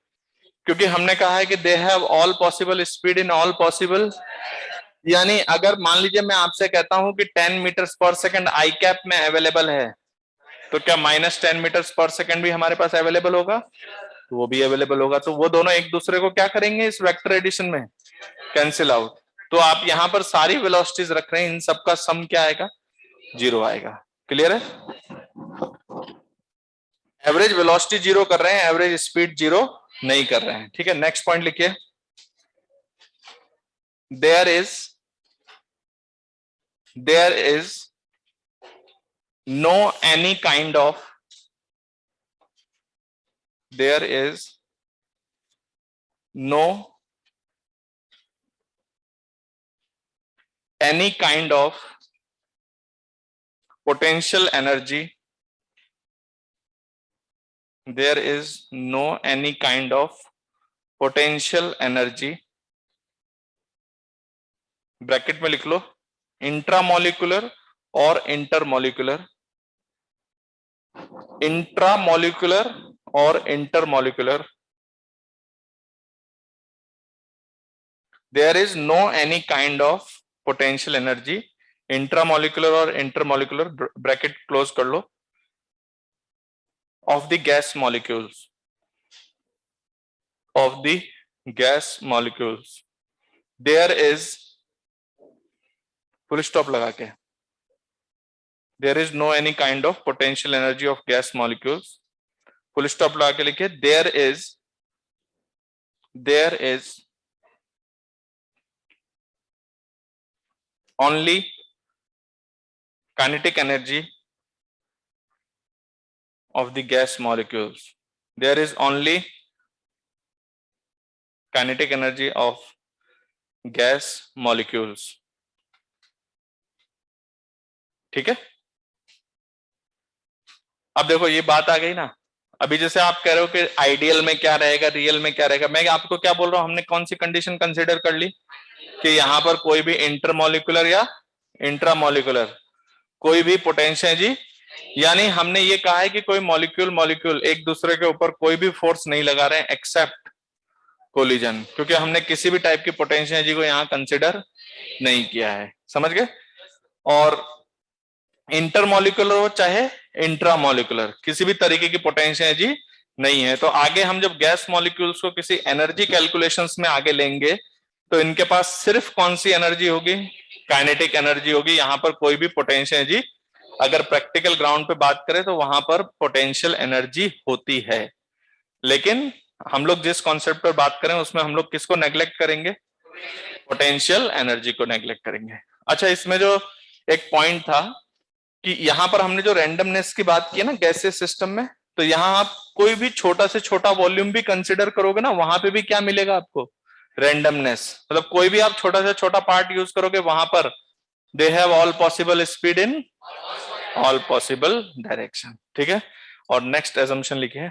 क्योंकि हमने कहा है कि दे have all possible speed in all possible. यानी अगर मान लीजिए मैं आपसे कहता हूं कि 10 मीटर्स पर सेकंड आई कैप में अवेलेबल है, तो क्या -10 मीटर्स पर सेकंड भी हमारे पास अवेलेबल होगा? तो वो भी अवेलेबल होगा। तो वो दोनों एक दूसरे को क्या करेंगे इस वेक्टर एडिशन में? Cancel out. तो आप यहां पर सारी वेलोसिटीज रख रहे हैं, इन सबका सम क्या आएगा? जीरो आएगा। क्लियर है? एवरेज वेलोसिटी जीरो कर रहे हैं, एवरेज स्पीड जीरो नहीं कर रहे हैं। ठीक है, नेक्स्ट पॉइंट लिखिए। There is no any kind of there is no any kind of potential energy, there is no any kind of potential energy, bracket में लिख लो, इंट्रामोलिकुलर और इंटरमोलिकुलर, इंट्रामोलिकुलर और intermolecular, there is no any kind of potential energy, intramolecular और intermolecular, bracket close कर लो, of the gas molecules, of the gas molecules, there is full stop लगा के, there is no any kind of potential energy of gas molecules, full stop लगा के लिखिए, there is only kinetic energy of the gas molecules. There is only kinetic energy of gas molecules. ठीक है, अब देखो ये बात आ गई ना। अभी जैसे आप कह रहे हो कि आइडियल में क्या रहेगा, रियल में क्या रहेगा, मैं आपको क्या बोल रहा हूं, हमने कौन सी कंडीशन कंसीडर कर ली कि यहां पर कोई भी इंटरमोलिकुलर या इंट्रामोलिकुलर कोई भी पोटेंशियल जी, यानी हमने ये कहा है कि कोई मॉलिक्यूल मॉलिक्यूल एक दूसरे के ऊपर कोई भी फोर्स नहीं लगा रहे हैं एक्सेप्ट कोलिजन, क्योंकि हमने किसी भी टाइप की पोटेंशियल एनर्जी को यहां कंसिडर नहीं किया है, समझ गए। और इंटरमोलिकुलर हो चाहे इंट्रामोलिकुलर, किसी भी तरीके की पोटेंशियल एनर्जी नहीं है। तो आगे हम जब गैस मॉलिक्यूल्स को किसी एनर्जी कैलकुलेशंस में आगे लेंगे तो इनके पास सिर्फ कौन सी एनर्जी होगी, काइनेटिक एनर्जी होगी। यहां पर कोई भी पोटेंशियल एनर्जी, अगर प्रैक्टिकल ग्राउंड पे बात करें तो वहां पर पोटेंशियल एनर्जी होती है, लेकिन हम लोग जिस कॉन्सेप्ट पर बात करें उसमें हम लोग किसको नेग्लेक्ट करेंगे, पोटेंशियल एनर्जी को नेग्लेक्ट करेंगे। अच्छा, इसमें जो एक पॉइंट था कि यहां पर हमने जो रैंडमनेस की बात की है ना गैसेस सिस्टम में, तो यहां आप कोई भी छोटा से छोटा वॉल्यूम भी कंसिडर करोगे ना, वहां पे भी क्या मिलेगा आपको, रैंडमनेस। मतलब कोई भी आप छोटा से छोटा पार्ट यूज करोगे वहां पर दे have all possible speed in all possible direction, ठीक है। और नेक्स्ट एजम्पशन लिखे,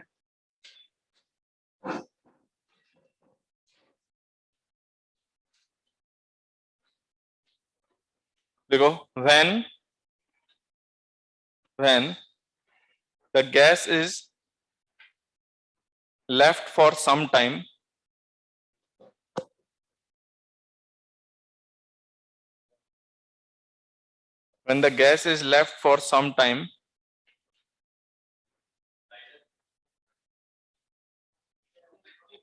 देखो when the gas is left for some time, when the gas is left for some time,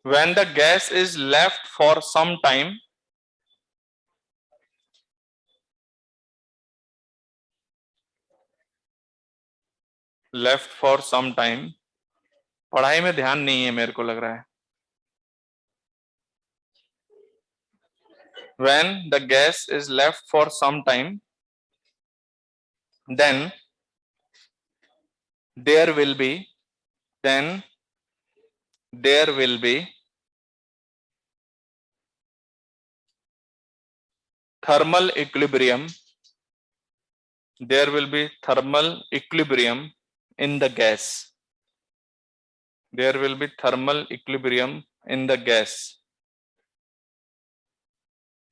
when the gas is left for some time, left for some time, पढ़ाई में ध्यान नहीं है मेरे को लग रहा है। When the gas is left for some time, then there will be thermal equilibrium, there will be thermal equilibrium in the gas, there will be thermal equilibrium in the gas,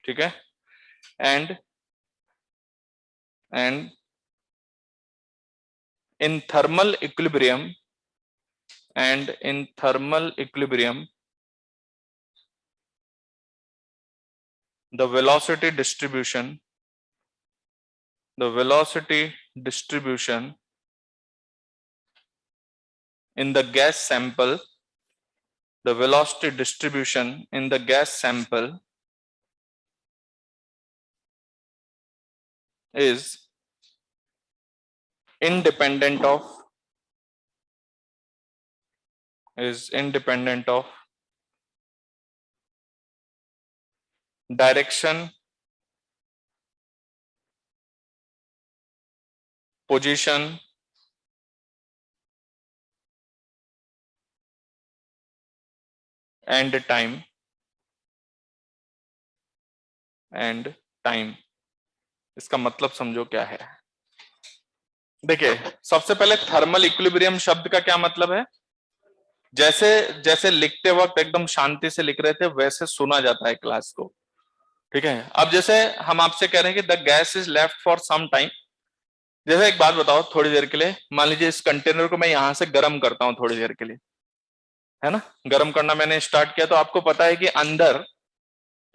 ठीक है। and in thermal equilibrium, and in thermal equilibrium the velocity distribution in the gas sample, the velocity distribution in the gas sample is independent of direction, position, and time, इसका मतलब समझो क्या है। देखिए, सबसे पहले थर्मल इक्विलिब्रियम शब्द का क्या मतलब है, जैसे जैसे लिखते वक्त एकदम शांति से लिख रहे थे वैसे सुना जाता है क्लास को, ठीक है। अब जैसे हम आपसे कह रहे हैं कि the gas is left for some time, जैसे एक बात बताओ, थोड़ी देर के लिए मान लीजिए इस कंटेनर को मैं यहां से गर्म करता हूं थोड़ी देर के लिए, है ना, गर्म करना मैंने स्टार्ट किया, तो आपको पता है कि अंदर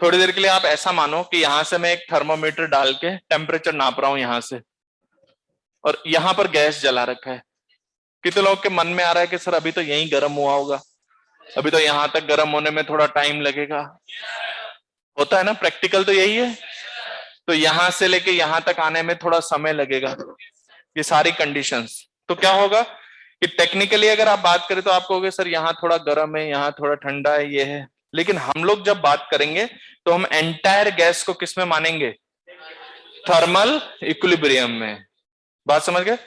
थोड़ी देर के लिए आप ऐसा मानो कि यहां से मैं एक थर्मोमीटर डाल के टेम्परेचर नाप रहा हूं यहां से, और यहां पर गैस जला रखा है। कितने लोग के मन में आ रहा है कि सर अभी तो यही गर्म हुआ होगा, अभी तो यहां तक गर्म होने में थोड़ा टाइम लगेगा, होता है ना, प्रैक्टिकल तो यही है। तो यहां से लेके यहां तक आने में थोड़ा समय लगेगा, ये सारी कंडीशंस। तो क्या होगा कि टेक्निकली अगर आप बात करें तो आप कहोगे सर यहाँ थोड़ा गर्म है, यहाँ थोड़ा ठंडा है, ये है, लेकिन हम लोग जब बात करेंगे तो हम एंटायर गैस को किस में मानेंगे, थर्मल इक्विलिब्रियम में। बात समझ गए?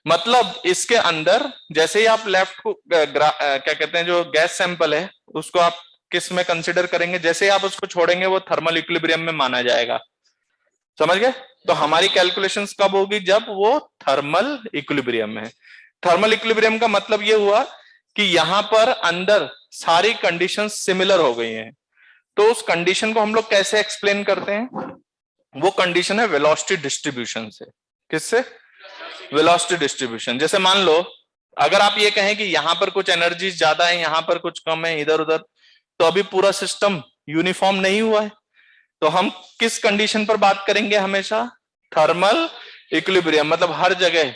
मतलब इसके अंदर जैसे ही आप लेफ्ट को क्या कहते हैं, जो गैस सैंपल है उसको आप किस में कंसिडर करेंगे, जैसे ही आप उसको छोड़ेंगे वो थर्मल इक्विलिब्रियम में माना जाएगा। समझ गए? तो हमारी कैलकुलेशंस कब होगी? जब वो थर्मल इक्विलिब्रियम में है। थर्मल इक्विलिब्रियम का मतलब ये हुआ कि यहां पर अंदर सारी कंडीशंस सिमिलर हो गई हैं। तो उस कंडीशन को हम लोग कैसे एक्सप्लेन करते हैं? वो कंडीशन है वेलोसिटी डिस्ट्रीब्यूशन से। किससे? Velocity distribution. जैसे मान लो अगर आप ये कहें कि यहां पर कुछ एनर्जी ज्यादा है, यहां पर कुछ कम है, इधर उधर, तो अभी पूरा सिस्टम यूनिफॉर्म नहीं हुआ है। तो हम किस कंडीशन पर बात करेंगे हमेशा? Thermal equilibrium. मतलब हर जगह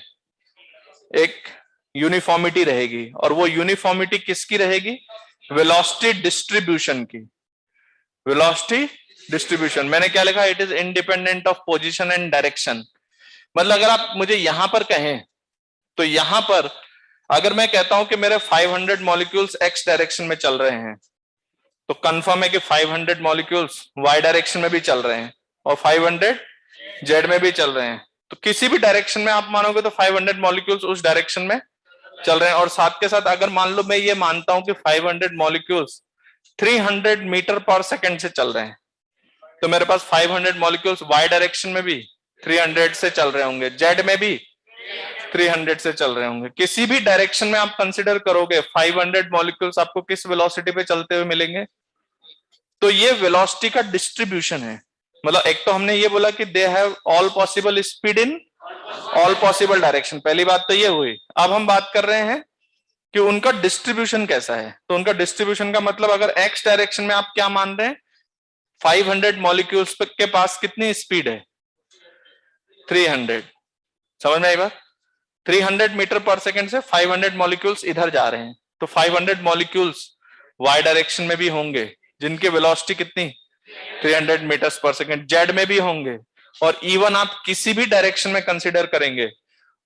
एक यूनिफॉर्मिटी रहेगी, और वो यूनिफॉर्मिटी किसकी रहेगी? वेलोसिटी डिस्ट्रीब्यूशन की। वेलोसिटी डिस्ट्रीब्यूशन मैंने क्या लिखा? It is independent of position and direction. मतलब अगर आप मुझे यहां पर कहें, तो यहां पर अगर मैं कहता हूं कि मेरे 500 मॉलिक्यूल्स एक्स डायरेक्शन में चल रहे हैं, तो कंफर्म है कि 500 मॉलिक्यूल्स वाई डायरेक्शन में भी चल रहे हैं और 500 जेड में भी चल रहे हैं। तो किसी भी डायरेक्शन में आप मानोगे तो 500 मॉलिक्यूल्स उस डायरेक्शन में चल रहे हैं। और साथ के साथ अगर मान लो मैं ये मानता हूं कि 500 मॉलिक्यूल्स 300 मीटर पर सेकेंड से चल रहे हैं, तो मेरे पास 500 मॉलिक्यूल्स वाई डायरेक्शन में भी 300 से चल रहे होंगे, जेड में भी 300 से चल रहे होंगे। किसी भी डायरेक्शन में आप कंसिडर करोगे 500 मॉलिक्यूल्स आपको किस वेलोसिटी पे चलते हुए मिलेंगे? तो ये वेलोसिटी का डिस्ट्रीब्यूशन है। मतलब एक तो हमने ये बोला कि दे have all possible speed in all possible direction, पहली बात तो ये हुई। अब हम बात कर रहे हैं कि उनका डिस्ट्रीब्यूशन कैसा है। तो उनका डिस्ट्रीब्यूशन का मतलब अगर एक्स डायरेक्शन में आप क्या मान रहे हैं? 500 मॉलिक्यूल्स के पास कितनी स्पीड है? 300। समझ में आई बात? 300 मीटर पर सेकेंड से 500 मॉलिक्यूल्स इधर जा रहे हैं, तो 500 मॉलिक्यूल्स वाई डायरेक्शन में भी होंगे जिनकी वेलोसिटी कितनी? 300 मीटर्स पर सेकेंड। जेड में भी होंगे, और इवन आप किसी भी डायरेक्शन में कंसिडर करेंगे,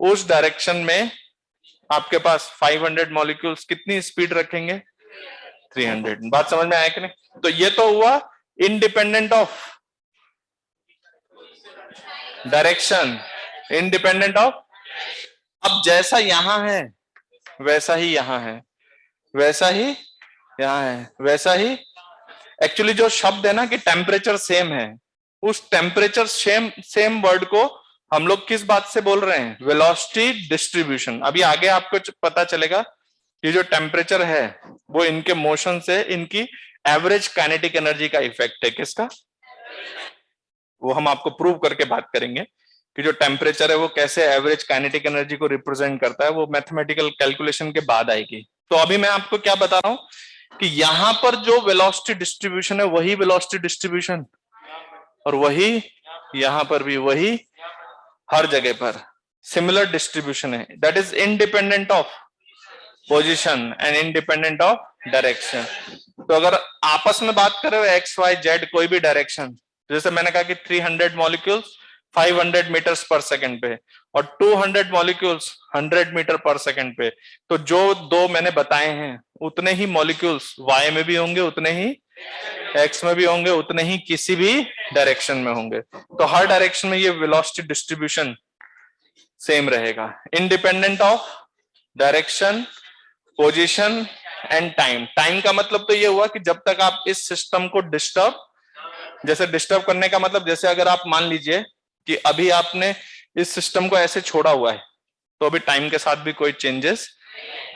उस डायरेक्शन में आपके पास 500 मॉलिक्यूल्स कितनी स्पीड रखेंगे? 300। बात समझ में आया कि नहीं? तो ये तो हुआ independent of direction, independent of. अब जैसा यहां है वैसा ही यहां है, वैसा ही यहां है, वैसा ही। एक्चुअली जो शब्द है ना कि टेम्परेचर सेम है, उस टेम्परेचर सेम सेम वर्ड को हम लोग किस बात से बोल रहे हैं? Velocity distribution. अभी आगे आपको पता चलेगा ये जो टेम्परेचर है वो इनके मोशन से इनकी एवरेज काइनेटिक एनर्जी का इफेक्ट है। किसका? वो हम आपको प्रूव करके बात करेंगे कि जो टेम्परेचर है वो कैसे एवरेज काइनेटिक एनर्जी को रिप्रेजेंट करता है। वो मैथमेटिकल कैलकुलेशन के बाद आएगी। तो अभी मैं आपको क्या बता रहा हूं कि यहां पर जो वेलोसिटी डिस्ट्रीब्यूशन है वही वेलोसिटी डिस्ट्रीब्यूशन, और वही यहां पर भी वही, हर जगह पर सिमिलर डिस्ट्रीब्यूशन है। That is independent of position and independent of direction. तो अगर आपस में बात करें एक्स वाई जेड कोई भी डायरेक्शन, जैसे मैंने कहा कि 300 मॉलिक्यूल्स 500 मीटर्स पर सेकंड पे और 200 मॉलिक्यूल्स 100 मीटर पर सेकंड पे, तो जो दो मैंने बताए हैं उतने ही मॉलिक्यूल्स वाई में भी होंगे, उतने ही एक्स में भी होंगे, उतने ही किसी भी डायरेक्शन में होंगे। तो हर डायरेक्शन में ये वेलोसिटी डिस्ट्रीब्यूशन सेम रहेगा, independent of direction, position and time. Time का मतलब तो ये हुआ कि जब तक आप इस सिस्टम को डिस्टर्ब, जैसे डिस्टर्ब करने का मतलब जैसे अगर आप मान लीजिए कि अभी आपने इस सिस्टम को ऐसे छोड़ा हुआ है, तो अभी टाइम के साथ भी कोई चेंजेस।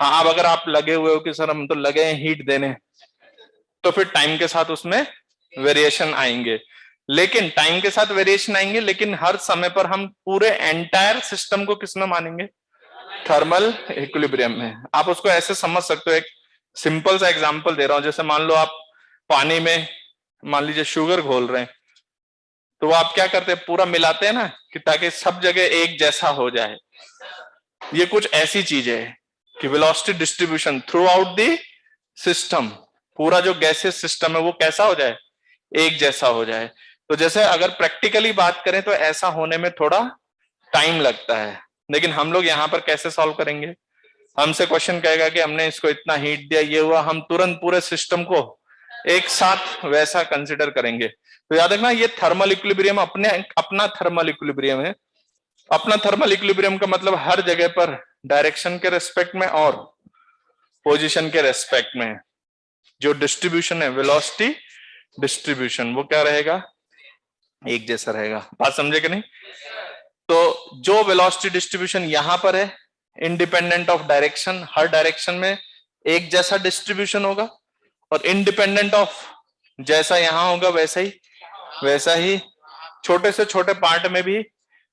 हाँ, अब अगर आप लगे हुए हो कि सर हम तो लगे हैं हीट देने, तो फिर टाइम के साथ उसमें वेरिएशन आएंगे। लेकिन टाइम के साथ वेरिएशन आएंगे, लेकिन हर समय पर हम पूरे एंटायर सिस्टम को किस में मानेंगे? थर्मल इक्विलिब्रियम में। आप उसको ऐसे समझ सकते हो, एक सिंपल सा एग्जांपल दे रहा हूं। जैसे मान लो आप पानी में मान लीजिए शुगर घोल रहे हैं, तो वो आप क्या करते हैं? पूरा मिलाते हैं ना कि ताकि सब जगह एक जैसा हो जाए। ये कुछ ऐसी चीज है कि velocity distribution through out the system, पूरा जो गैसेस सिस्टम है वो कैसा हो जाए? एक जैसा हो जाए। तो जैसे अगर प्रैक्टिकली बात करें तो ऐसा होने में थोड़ा टाइम लगता है, लेकिन हम लोग यहाँ पर कैसे सॉल्व करेंगे? हमसे क्वेश्चन कहेगा कि हमने इसको इतना हीट दिया, ये हुआ, हम तुरंत पूरे सिस्टम को एक साथ वैसा कंसिडर करेंगे। तो याद रखना ये थर्मल इक्विलिब्रियम अपना थर्मल इक्विलिब्रियम है, अपना थर्मल इक्विलिब्रियम का मतलब हर जगह पर डायरेक्शन के रेस्पेक्ट में और पोजीशन के रेस्पेक्ट में जो डिस्ट्रीब्यूशन है, वेलोसिटी डिस्ट्रीब्यूशन, वो क्या रहेगा, एक जैसा रहेगा। बात समझे कि नहीं? तो जो वेलोसिटी डिस्ट्रीब्यूशन यहां पर है, independent of direction, her direction में एक जैसा डिस्ट्रीब्यूशन होगा, और इंडिपेंडेंट ऑफ जैसा यहां होगा वैसा ही छोटे से छोटे पार्ट में भी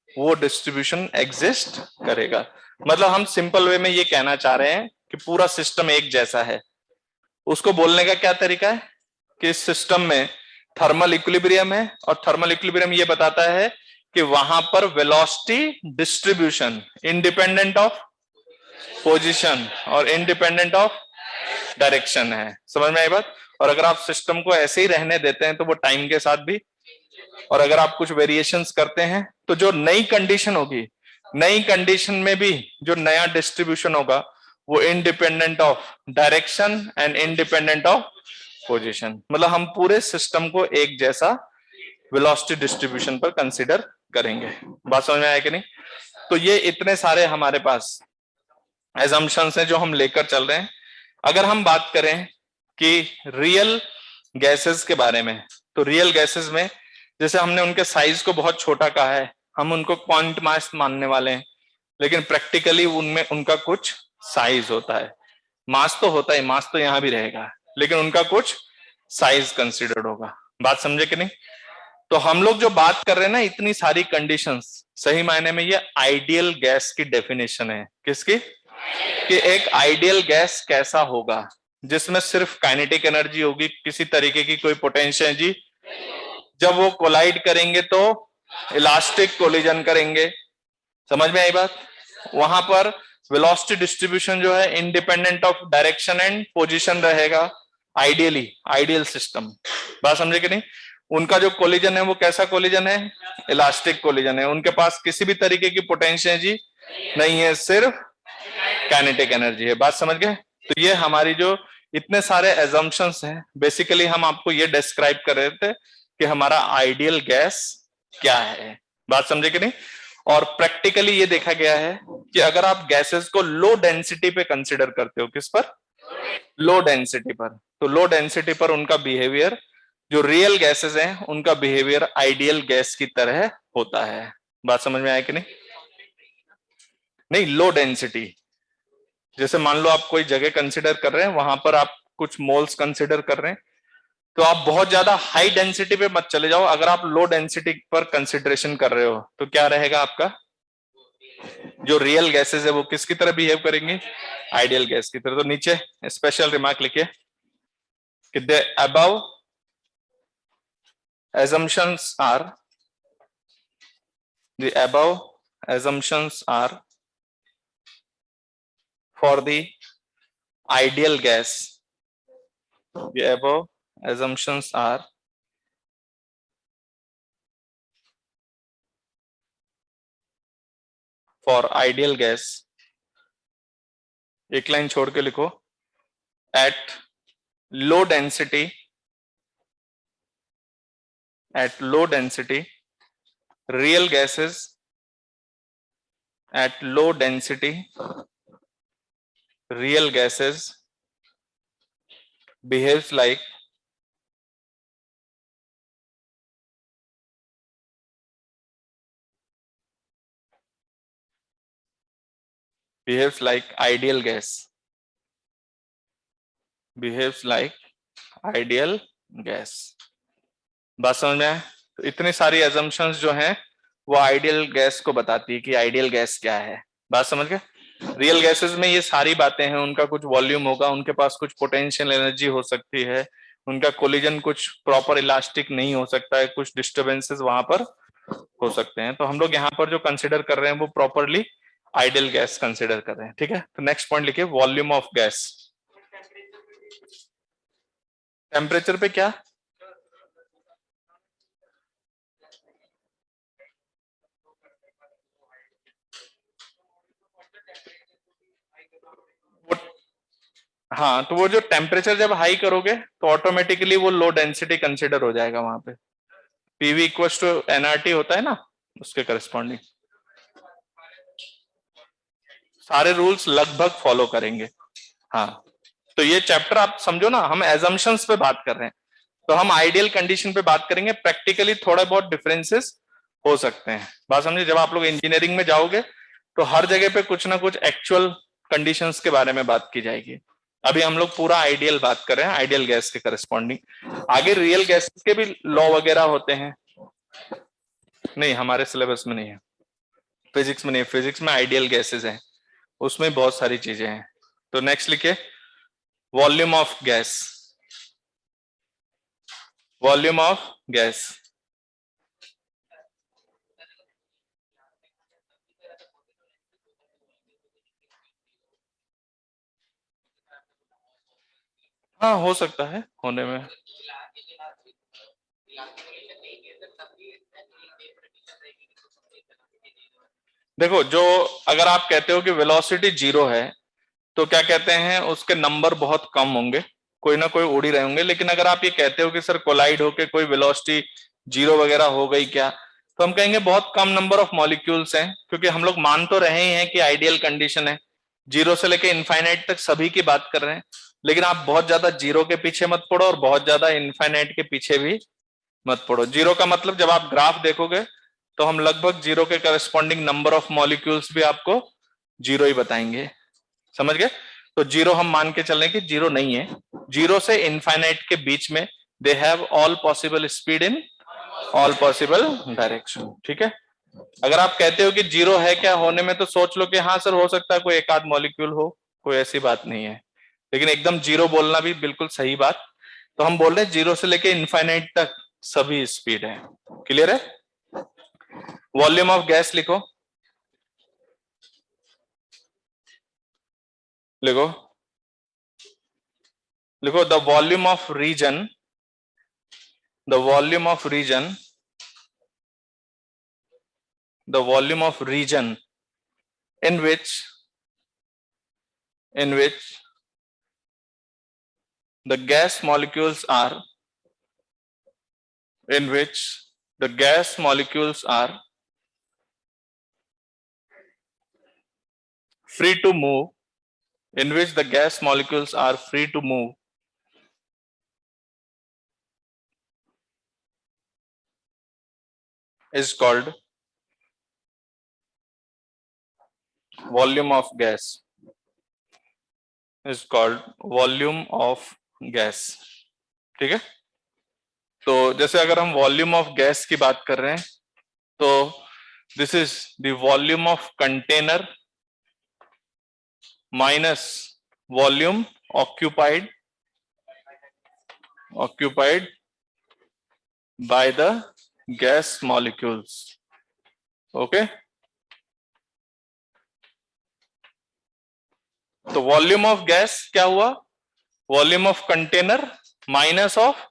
वो डिस्ट्रीब्यूशन एग्जिस्ट करेगा। मतलब हम सिंपल वे में ये कहना चाह रहे हैं कि पूरा सिस्टम एक जैसा है। उसको बोलने का क्या तरीका है कि इस सिस्टम में थर्मल इक्विलिब्रियम है, और थर्मल इक्विलिब्रियम ये बताता है कि वहां पर velocity distribution independent of position और इंडिपेंडेंट ऑफ डायरेक्शन है। समझ में आई बात? और अगर आप सिस्टम को ऐसे ही रहने देते हैं तो वो टाइम के साथ भी, और अगर आप कुछ वेरिएशंस करते हैं तो जो नई कंडीशन होगी, नई कंडीशन में भी जो नया डिस्ट्रीब्यूशन होगा वो independent of direction and independent of position. मतलब हम पूरे सिस्टम को एक जैसा वेलोसिटी डिस्ट्रीब्यूशन पर कंसीडर करेंगे। बात समझ में आया कि नहीं? तो ये इतने सारे हमारे पास एजम्पशंस हैं जो हम लेकर चल रहे हैं। अगर हम बात करें कि रियल गैसेस के बारे में, तो रियल गैसेस में जैसे हमने उनके साइज को बहुत छोटा कहा है, हम उनको क्वांट मास मानने वाले हैं, लेकिन प्रैक्टिकली उनमें उनका कुछ साइज होता है। मास तो होता है, मास तो यहां भी रहेगा, लेकिन उनका कुछ साइज कंसिडर्ड होगा। बात समझे कि नहीं? तो हम लोग जो बात कर रहे हैं ना, इतनी सारी कंडीशंस, सही मायने में ये आइडियल गैस की डेफिनेशन है। किसकी? कि एक आइडियल गैस कैसा होगा जिसमें सिर्फ काइनेटिक एनर्जी होगी, किसी तरीके की कोई पोटेंशियल एनर्जी, जब वो कोलाइड करेंगे तो इलास्टिक कोलिजन करेंगे। समझ में आई बात? वहां पर वेलोसिटी डिस्ट्रीब्यूशन जो है independent of direction and position रहेगा, आइडियली, आइडियल सिस्टम। बात समझे कि नहीं? उनका जो कोलिजन है वो कैसा कोलिजन है? इलास्टिक कोलिजन है। उनके पास किसी भी तरीके की पोटेंशियल एनर्जी नहीं है, सिर्फ काइनेटिक एनर्जी है। बात समझ गए? तो ये हमारी जो इतने सारे एजम्पशंस हैं, बेसिकली हम आपको ये डिस्क्राइब कर रहे थे कि हमारा आइडियल गैस क्या है। बात समझे कि नहीं? और प्रैक्टिकली ये देखा गया है कि अगर आप गैसेस को लो डेंसिटी पे कंसिडर करते हो, किस पर? लो डेंसिटी पर। तो लो डेंसिटी पर उनका बिहेवियर, जो रियल गैसेस हैं उनका बिहेवियर आइडियल गैस की तरह होता है। बात समझ में आया कि नहीं? नहीं, लो डेंसिटी, जैसे मान लो आप कोई जगह कंसिडर कर रहे हैं, वहां पर आप कुछ मोल्स कंसिडर कर रहे हैं, तो आप बहुत ज्यादा हाई डेंसिटी पे मत चले जाओ। अगर आप लो डेंसिटी पर कंसिडरेशन कर रहे हो तो क्या रहेगा आपका? जो रियल गैसेस है वो किसकी तरह बिहेव करेंगे? आइडियल गैस की तरह। तो नीचे स्पेशल रिमार्क लिखिए कि the above assumptions are the above assumptions are for the ideal gas. The above assumptions are for ideal gas. एक लाइन छोड़ के लिखो, at low density, at low density, real gases at low density, real gases behaves like ideal gas, behaves like ideal gas. बात समझ में आए? तो इतनी सारी assumptions जो हैं वो आइडियल गैस को बताती है कि आइडियल गैस क्या है। बात समझ गए? रियल गैसेस में ये सारी बातें हैं, उनका कुछ वॉल्यूम होगा, उनके पास कुछ पोटेंशियल एनर्जी हो सकती है, उनका कोलिजन कुछ प्रॉपर इलास्टिक नहीं हो सकता है, कुछ डिस्टर्बेंसेस वहां पर हो सकते हैं। तो हम लोग यहाँ पर जो कंसिडर कर रहे हैं वो प्रॉपरली आइडियल गैस कंसिडर कर रहे हैं। ठीक है, तो नेक्स्ट पॉइंट लिखिए, वॉल्यूम ऑफ गैस। टेम्परेचर पे क्या? हाँ, तो वो जो टेम्परेचर जब हाई करोगे तो ऑटोमेटिकली वो लो डेंसिटी कंसिडर हो जाएगा। वहां पे पीवी इक्वल टू एनआरटी होता है ना, उसके करस्पॉन्डिंग। सारे रूल्स लगभग फॉलो करेंगे। हाँ, तो ये चैप्टर आप समझो ना, हम एजम्पशंस पे बात कर रहे हैं, तो हम आइडियल कंडीशन पे बात करेंगे। प्रैक्टिकली थोड़ा बहुत डिफरेंसेस हो सकते हैं, बात समझे। जब आप लोग इंजीनियरिंग में जाओगे तो हर जगह पे कुछ ना कुछ एक्चुअल कंडीशंस के बारे में बात की जाएगी। अभी हम लोग पूरा आइडियल बात कर रहे हैं, आइडियल गैस के करस्पॉन्डिंग। आगे रियल गैस के भी लॉ वगैरह होते हैं, नहीं हमारे सिलेबस में नहीं है, फिजिक्स में नहीं, फिजिक्स में आइडियल गैसेस हैं, उसमें बहुत सारी चीजें हैं। तो नेक्स्ट लिखिए, volume of gas, volume of gas. हाँ हो सकता है होने में। देखो, जो अगर आप कहते हो कि वेलोसिटी जीरो है तो क्या कहते हैं, उसके नंबर बहुत कम होंगे, कोई ना कोई उड़ ही रहे होंगे। लेकिन अगर आप ये कहते हो कि सर कोलाइड होके कोई वेलोसिटी जीरो वगैरह हो गई क्या, तो हम कहेंगे बहुत कम नंबर ऑफ मॉलिक्यूल्स हैं, क्योंकि हम लोग मान तो रहे ही हैं कि आइडियल कंडीशन है, जीरो से लेके इनफाइनाइट तक सभी की बात कर रहे हैं। लेकिन आप बहुत ज्यादा जीरो के पीछे मत पड़ो और बहुत ज्यादा इनफाइनाइट के पीछे भी मत पड़ो। जीरो का मतलब जब आप ग्राफ देखोगे तो हम लगभग जीरो के करस्पॉन्डिंग नंबर ऑफ मॉलिक्यूल्स भी आपको जीरो ही बताएंगे, समझ गए। तो जीरो हम मान के चल रहे हैं कि जीरो नहीं है, जीरो से इनफाइनाइट के बीच में दे have all possible speed in all possible direction, ठीक है। अगर आप कहते हो कि जीरो है क्या होने में, तो सोच लो कि हाँ सर हो सकता है कोई एक आध मॉलिक्यूल हो, कोई ऐसी बात नहीं है। लेकिन एकदम जीरो बोलना भी बिल्कुल सही बात। तो हम बोल रहे हैं जीरो से लेके इनफाइनाइट तक सभी स्पीड है। क्लियर है। वॉल्यूम ऑफ गैस लिखो, लिखो, लिखो the volume of region, the volume of region, the volume of region in which the gas molecules are, in which the gas molecules are free to move, in which the gas molecules are free to move, is called volume of gas, is called volume of gas, ठीक है। तो जैसे अगर हम volume of gas की बात कर रहे हैं, तो this is the volume of container minus volume occupied occupied by the gas molecules, okay। तो वॉल्यूम ऑफ गैस क्या हुआ, volume of container minus of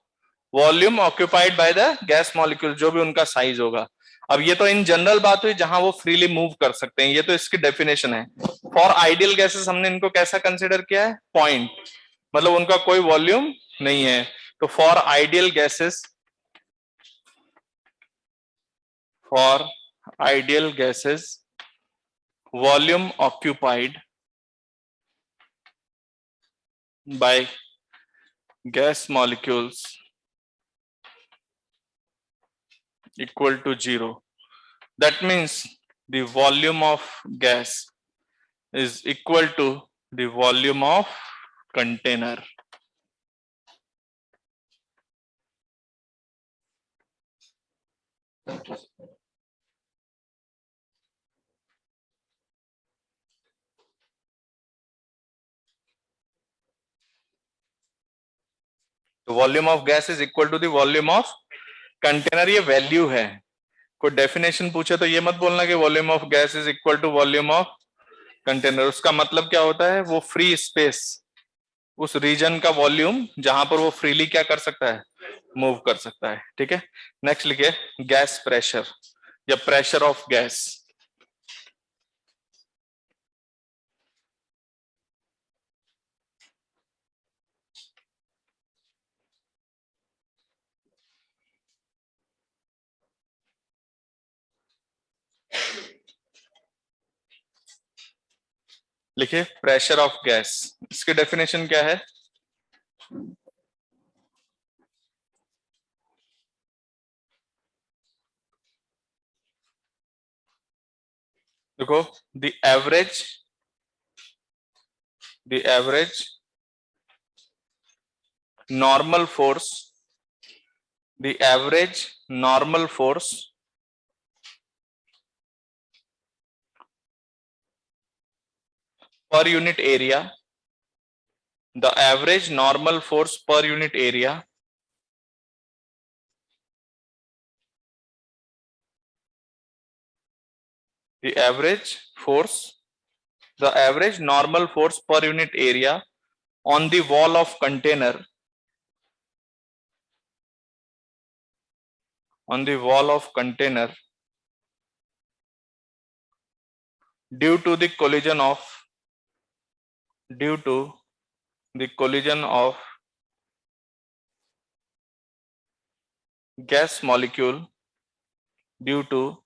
volume occupied by the gas molecule, जो भी उनका साइज होगा। अब ये तो इन जनरल बात हुई जहां वो फ्रीली मूव कर सकते हैं, ये तो इसकी डेफिनेशन है। फॉर आइडियल गैसेस हमने इनको कैसा कंसिडर किया है, पॉइंट, मतलब उनका कोई वॉल्यूम नहीं है। तो for ideal gases, for ideal gases volume occupied by gas molecules equal to zero. That means the volume of gas is equal to the volume of container. तो volume of gas is equal to the volume of container, ये value है। कोई definition पूछे तो ये मत बोलना कि volume of gas is equal to volume of container. उसका मतलब क्या होता है, वो फ्री स्पेस, उस रीजन का वॉल्यूम जहां पर वो फ्रीली क्या कर सकता है, मूव कर सकता है, ठीक है। नेक्स्ट लिखिए, गैस प्रेशर या प्रेशर ऑफ गैस। लिखिए प्रेशर ऑफ गैस, इसकी डेफिनेशन क्या है? देखो, the average normal force, the average normal force per unit area, the average normal force per unit area the average normal force per unit area on the wall of container, due to the collision of gas molecule, due to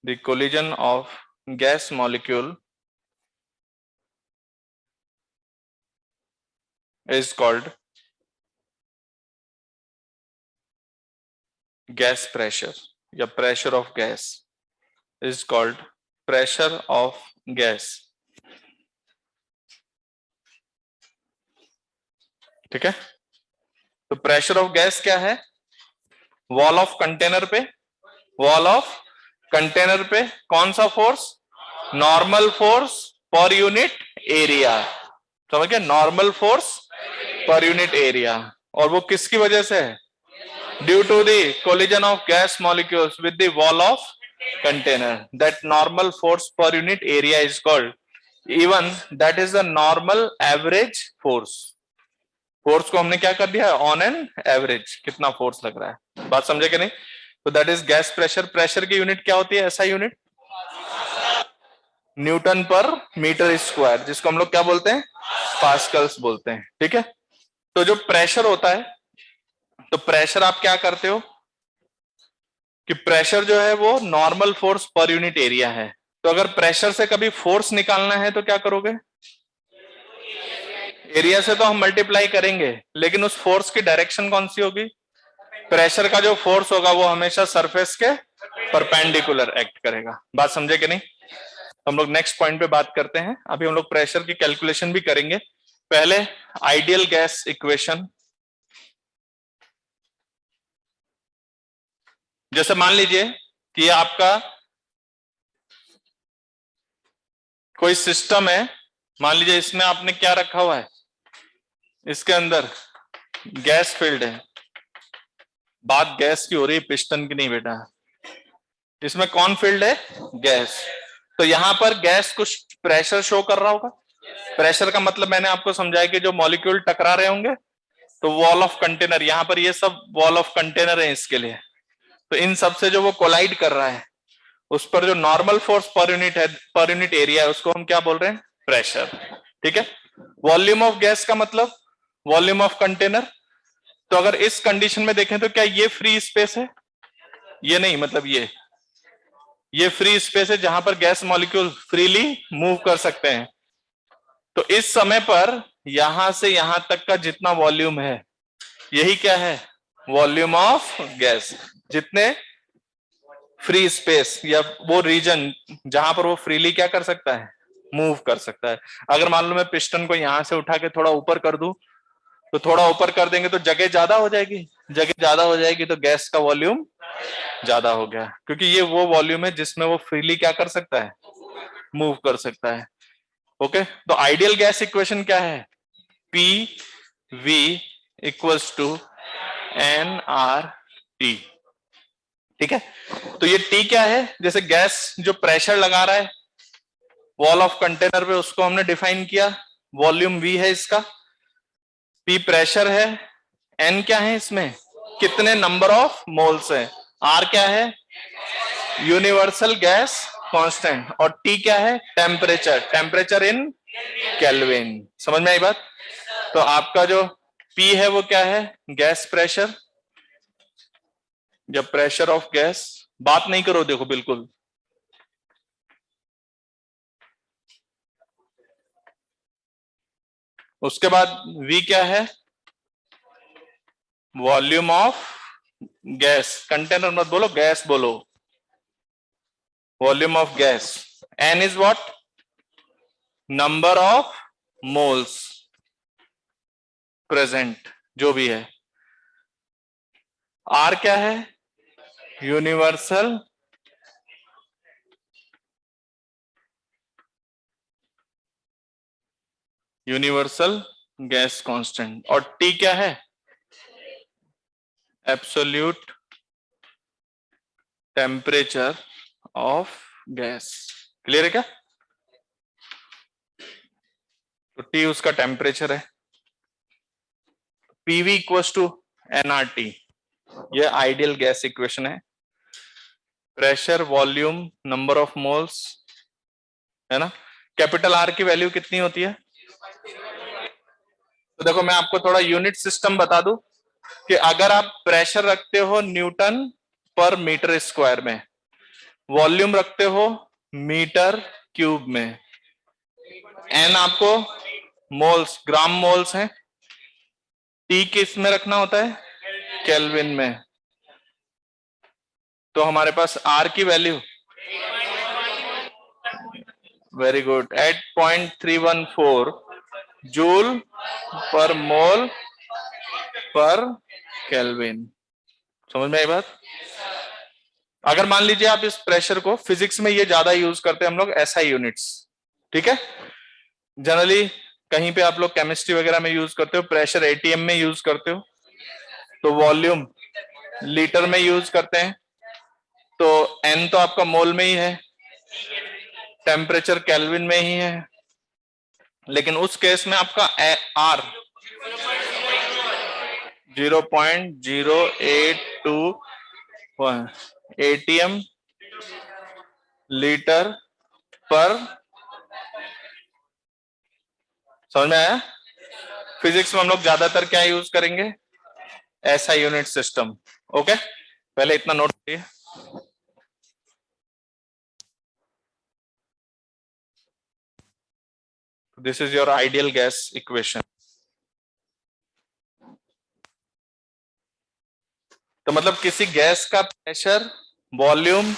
the collision of gas molecule is called gas pressure, या pressure of gas is called pressure of gas. ठीक है, तो pressure of gas क्या है? Wall of container पे कौन सा force? Normal force per unit area, समझ गए? Normal force per unit area, और वो किसकी वजह से है? Due to the collision of gas molecules with the wall of container, that normal force per unit area is called, even that is the normal average force. Force को हमने क्या कर दिया है? ऑन एन एवरेज कितना force लग रहा है, बात समझे कि नहीं? तो that is gas pressure. Pressure की यूनिट क्या होती है? ऐसा यूनिट न्यूटन पर मीटर स्क्वायर, जिसको हम लोग क्या बोलते हैं? पास्कल्स बोलते हैं। ठीक है, तो जो प्रेशर होता है, तो प्रेशर आप क्या करते हो कि प्रेशर जो है वो normal force per unit area है। तो अगर प्रेशर से कभी फोर्स निकालना है तो क्या करोगे? एरिया से तो हम मल्टीप्लाई करेंगे, लेकिन उस फोर्स की डायरेक्शन कौन सी होगी? प्रेशर का जो फोर्स होगा वो हमेशा सरफेस के परपेंडिकुलर एक्ट करेगा। बात समझे कि नहीं? हम लोग नेक्स्ट पॉइंट पे बात करते हैं। अभी हम लोग प्रेशर की कैलकुलेशन भी करेंगे। पहले आइडियल गैस इक्वेशन, जैसे मान लीजिए कि आपका कोई सिस्टम है, मान लीजिए इसमें आपने क्या रखा हुआ है? इसके अंदर गैस फील्ड है। बात गैस की हो रही है, पिस्टन की नहीं बेटा। इसमें कौन फील्ड है? गैस। तो यहां पर गैस कुछ प्रेशर शो कर रहा होगा। प्रेशर का मतलब मैंने आपको समझाया कि जो मॉलिक्यूल टकरा रहे होंगे, तो वॉल ऑफ कंटेनर, यहां पर ये सब वॉल ऑफ कंटेनर है इसके लिए। तो इन सब से जो वो कोलाइड कर रहा है, उस पर जो नॉर्मल फोर्स पर यूनिट है, पर यूनिट एरिया है, उसको हम क्या बोल रहे हैं? प्रेशर। ठीक है, वॉल्यूम ऑफ गैस का मतलब वॉल्यूम ऑफ कंटेनर। तो अगर इस कंडीशन में देखें तो क्या ये फ्री स्पेस है? ये नहीं, मतलब ये फ्री स्पेस है जहां पर गैस मॉलिक्यूल फ्रीली मूव कर सकते हैं। तो इस समय पर यहां से यहां तक का जितना वॉल्यूम है, यही क्या है? Volume of gas. जितने फ्री स्पेस या वो रीजन जहां पर वो फ्रीली क्या कर सकता है? मूव कर सकता है। अगर मान लो मैं पिस्टन को यहां से उठा के थोड़ा ऊपर कर दूं, तो थोड़ा ऊपर कर देंगे तो जगह ज्यादा हो जाएगी। जगह ज्यादा हो जाएगी तो गैस का वॉल्यूम ज्यादा हो गया, क्योंकि ये वो वॉल्यूम है जिसमें वो फ्रीली क्या कर सकता है? मूव कर सकता है। ओके, तो आइडियल गैस इक्वेशन क्या है? P V equals to N R T. ठीक है, तो ये टी क्या है? जैसे गैस जो प्रेशर लगा रहा है वॉल ऑफ कंटेनर पे, उसको हमने डिफाइन किया, वॉल्यूम वी है इसका, पी प्रेशर है, एन क्या है इसमें? कितने नंबर ऑफ मोल्स है, आर क्या है? यूनिवर्सल गैस कांस्टेंट, और टी क्या है? Temperature, temperature in kelvin. समझ में आई बात? तो आपका जो पी है वो क्या है? गैस प्रेशर या प्रेशर ऑफ गैस। बात नहीं करो, देखो बिल्कुल। उसके बाद V क्या है, वॉल्यूम ऑफ गैस, कंटेनर मत बोलो, गैस बोलो, volume of gas. N is what, number of moles present, जो भी है। R क्या है, यूनिवर्सल गैस कांस्टेंट। और T क्या है, absolute temperature of gas. Clear है क्या? तो T उसका टेम्परेचर है। PV इक्वल्स टू nRT, ये आइडियल गैस इक्वेशन है। Pressure, volume, number of moles, है ना। कैपिटल R की वैल्यू कितनी होती है? तो देखो मैं आपको थोड़ा यूनिट सिस्टम बता दूं कि अगर आप प्रेशर रखते हो न्यूटन पर मीटर स्क्वायर में, वॉल्यूम रखते हो मीटर क्यूब में, एन आपको मोल्स, ग्राम मोल्स हैं, टी किस में रखना होता है, केल्विन में। तो हमारे पास आर की value, very good, 8.314 joule per mole पर केल्विन। समझ में आई बात? अगर मान लीजिए आप इस प्रेशर को, फिजिक्स में ये ज्यादा यूज करते हैं हम लोग एसआई यूनिट्स, ठीक है। जनरली कहीं पे आप लोग केमिस्ट्री वगैरह में यूज करते हो, प्रेशर एटीएम में यूज करते हो, तो वॉल्यूम लीटर में यूज करते हैं, तो एन तो आपका मोल में ही है, टेम्परेचर केल्विन में ही है, लेकिन उस केस में आपका आर 0.0821 एटीएम लीटर पर, समझ में आया? फिजिक्स में हम लोग ज्यादातर क्या यूज करेंगे, ऐसा यूनिट सिस्टम। ओके, पहले इतना नोट करिए। This is your ideal gas equation. तो मतलब किसी गैस का pressure, volume,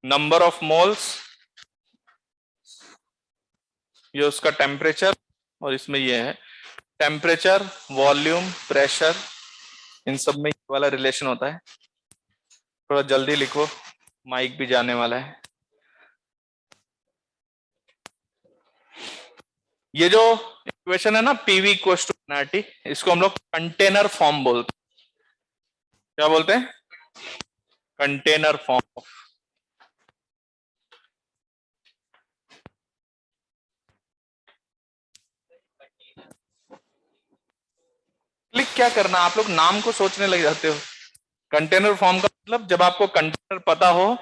number of moles, ये उसका टेम्परेचर, और इसमें ये है टेम्परेचर, वॉल्यूम, प्रेशर, इन सब में ये वाला रिलेशन होता है। थोड़ा जल्दी लिखो, माइक भी जाने वाला है। ये जो इक्वेशन है ना, पीवी इक्वल्स टू एनआरटी, इसको हम लोग कंटेनर फॉर्म बोलते हैं। क्या बोलते हैं? Container form. क्लिक क्या करना, आप लोग नाम को सोचने लग जाते हो। कंटेनर फॉर्म का मतलब, जब आपको कंटेनर पता हो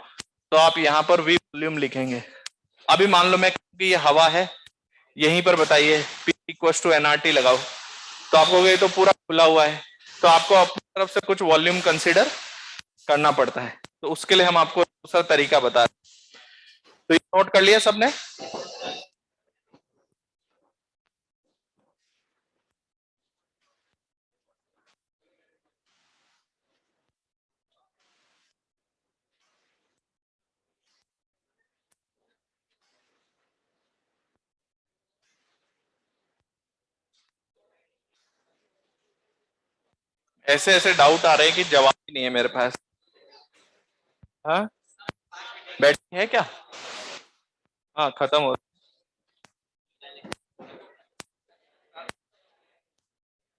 तो आप यहां पर वी वॉल्यूम लिखेंगे। अभी मान लो मैं कि ये हवा है, यहीं पर बताइए P इक्वल्स टू एनआरटी लगाओ, तो आपको ये तो पूरा खुला हुआ है, तो आपको अपनी तरफ से कुछ वॉल्यूम कंसीडर करना पड़ता है। तो उसके लिए हम आपको दूसरा तरीका बता रहे हैं। तो ये नोट कर लिया सबने? ऐसे ऐसे डाउट आ रहे हैं कि जवाब ही नहीं है मेरे पास। हाँ, बैठी है क्या? हाँ, खत्म हो।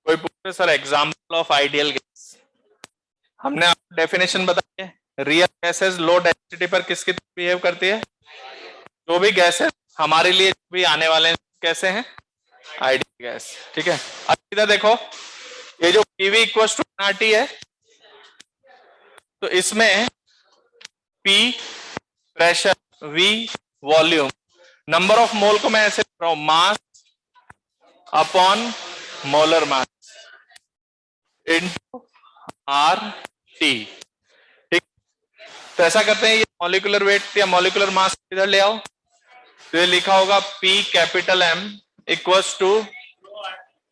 कोई पूछे sir example of ideal gas, हमने आपको डेफिनेशन बताई है। रियल गैसेस लो डेंसिटी पर किसकी तरह बिहेव करती है? जो भी गैस है हमारे लिए जो भी आने वाले हैं, कैसे हैं? आइडियल गैस, ठीक है। अब इधर देखो, ये जो पीवी इक्वल टू एनआरटी है, तो इसमें P pressure, V volume, number of mole को मैं ऐसे लिख रहा हूं, mass upon molar mass into R T, ठीक। तो ऐसा करते हैं, ये मॉलिक्यूलर वेट या मॉलिक्यूलर मास इधर ले आओ, तो ये लिखा होगा P capital M equals to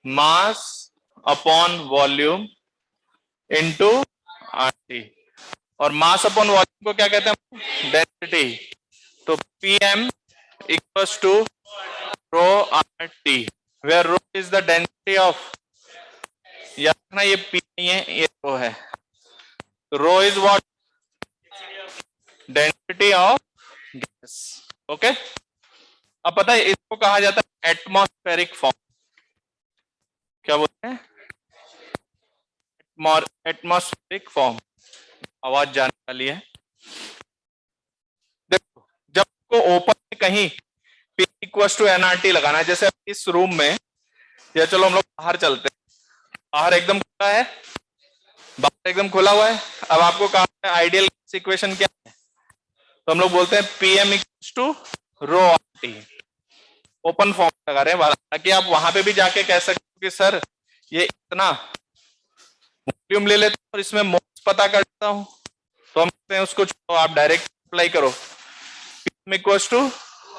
mass upon volume into RT, और मास अपॉन वॉल्यूम को क्या कहते हैं, डेंसिटी। तो PM equals to rho R T, where rho is the density of, याद रखना ये पी नहीं है, ये रो है। तो rho is what, density of gas. Okay, अब पता है इसको कहा जाता है एटमॉस्फेरिक फॉर्म। क्या बोलते हैं, एटमॉस्फेरिक फॉर्म। आवाज जाने वाली है। देखो जब को ओपन में कहीं P इक्वल्स टू एनआरटी लगाना है, जैसे इस रूम में, या चलो हम लोग बाहर चलते हैं, बाहर एकदम खुला है, बाहर एकदम खुला हुआ है। अब आपको कहा है आइडियल इक्वेशन क्या है, तो हम लोग बोलते हैं PM equals to rho R T, open form लगा रहे हैं, ताकि आप वहां पे भी जाके कह सकते हो कि सर ये इतना वॉल्यूम ले लेता हूं और इसमें मोल्स पता करता हूं, तो हम कहते हैं उसको छोड़ो, आप डायरेक्ट अप्लाई करो। पीएम इक्वल्स टू,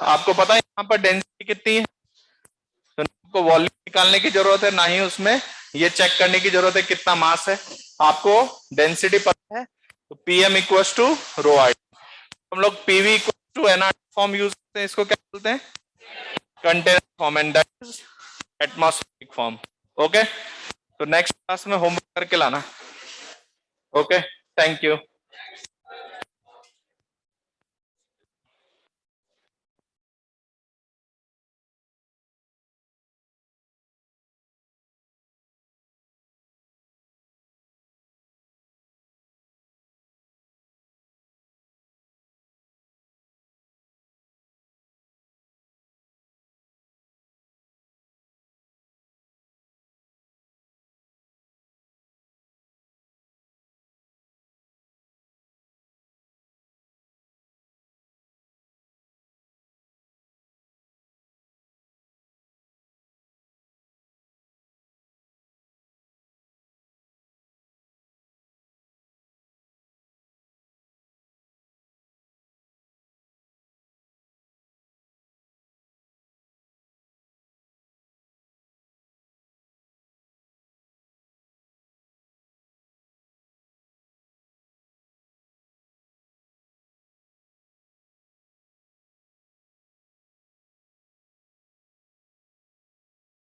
आपको पता है यहाँ पर डेंसिटी कितनी है, तो आपको वॉल्यूम निकालने की जरूरत है, ना ही उसमें ये चेक करने की जरूरत है कितना मास है, आपको डेंसिटी पता है। तो PM equals to rho R, हम लोग PV equals to NR form use करते हैं, इसको क्या बोलते हैं, container form, and that is atmospheric form. Okay, तो नेक्स्ट क्लास में होमवर्क करके लाना। Okay, thank you.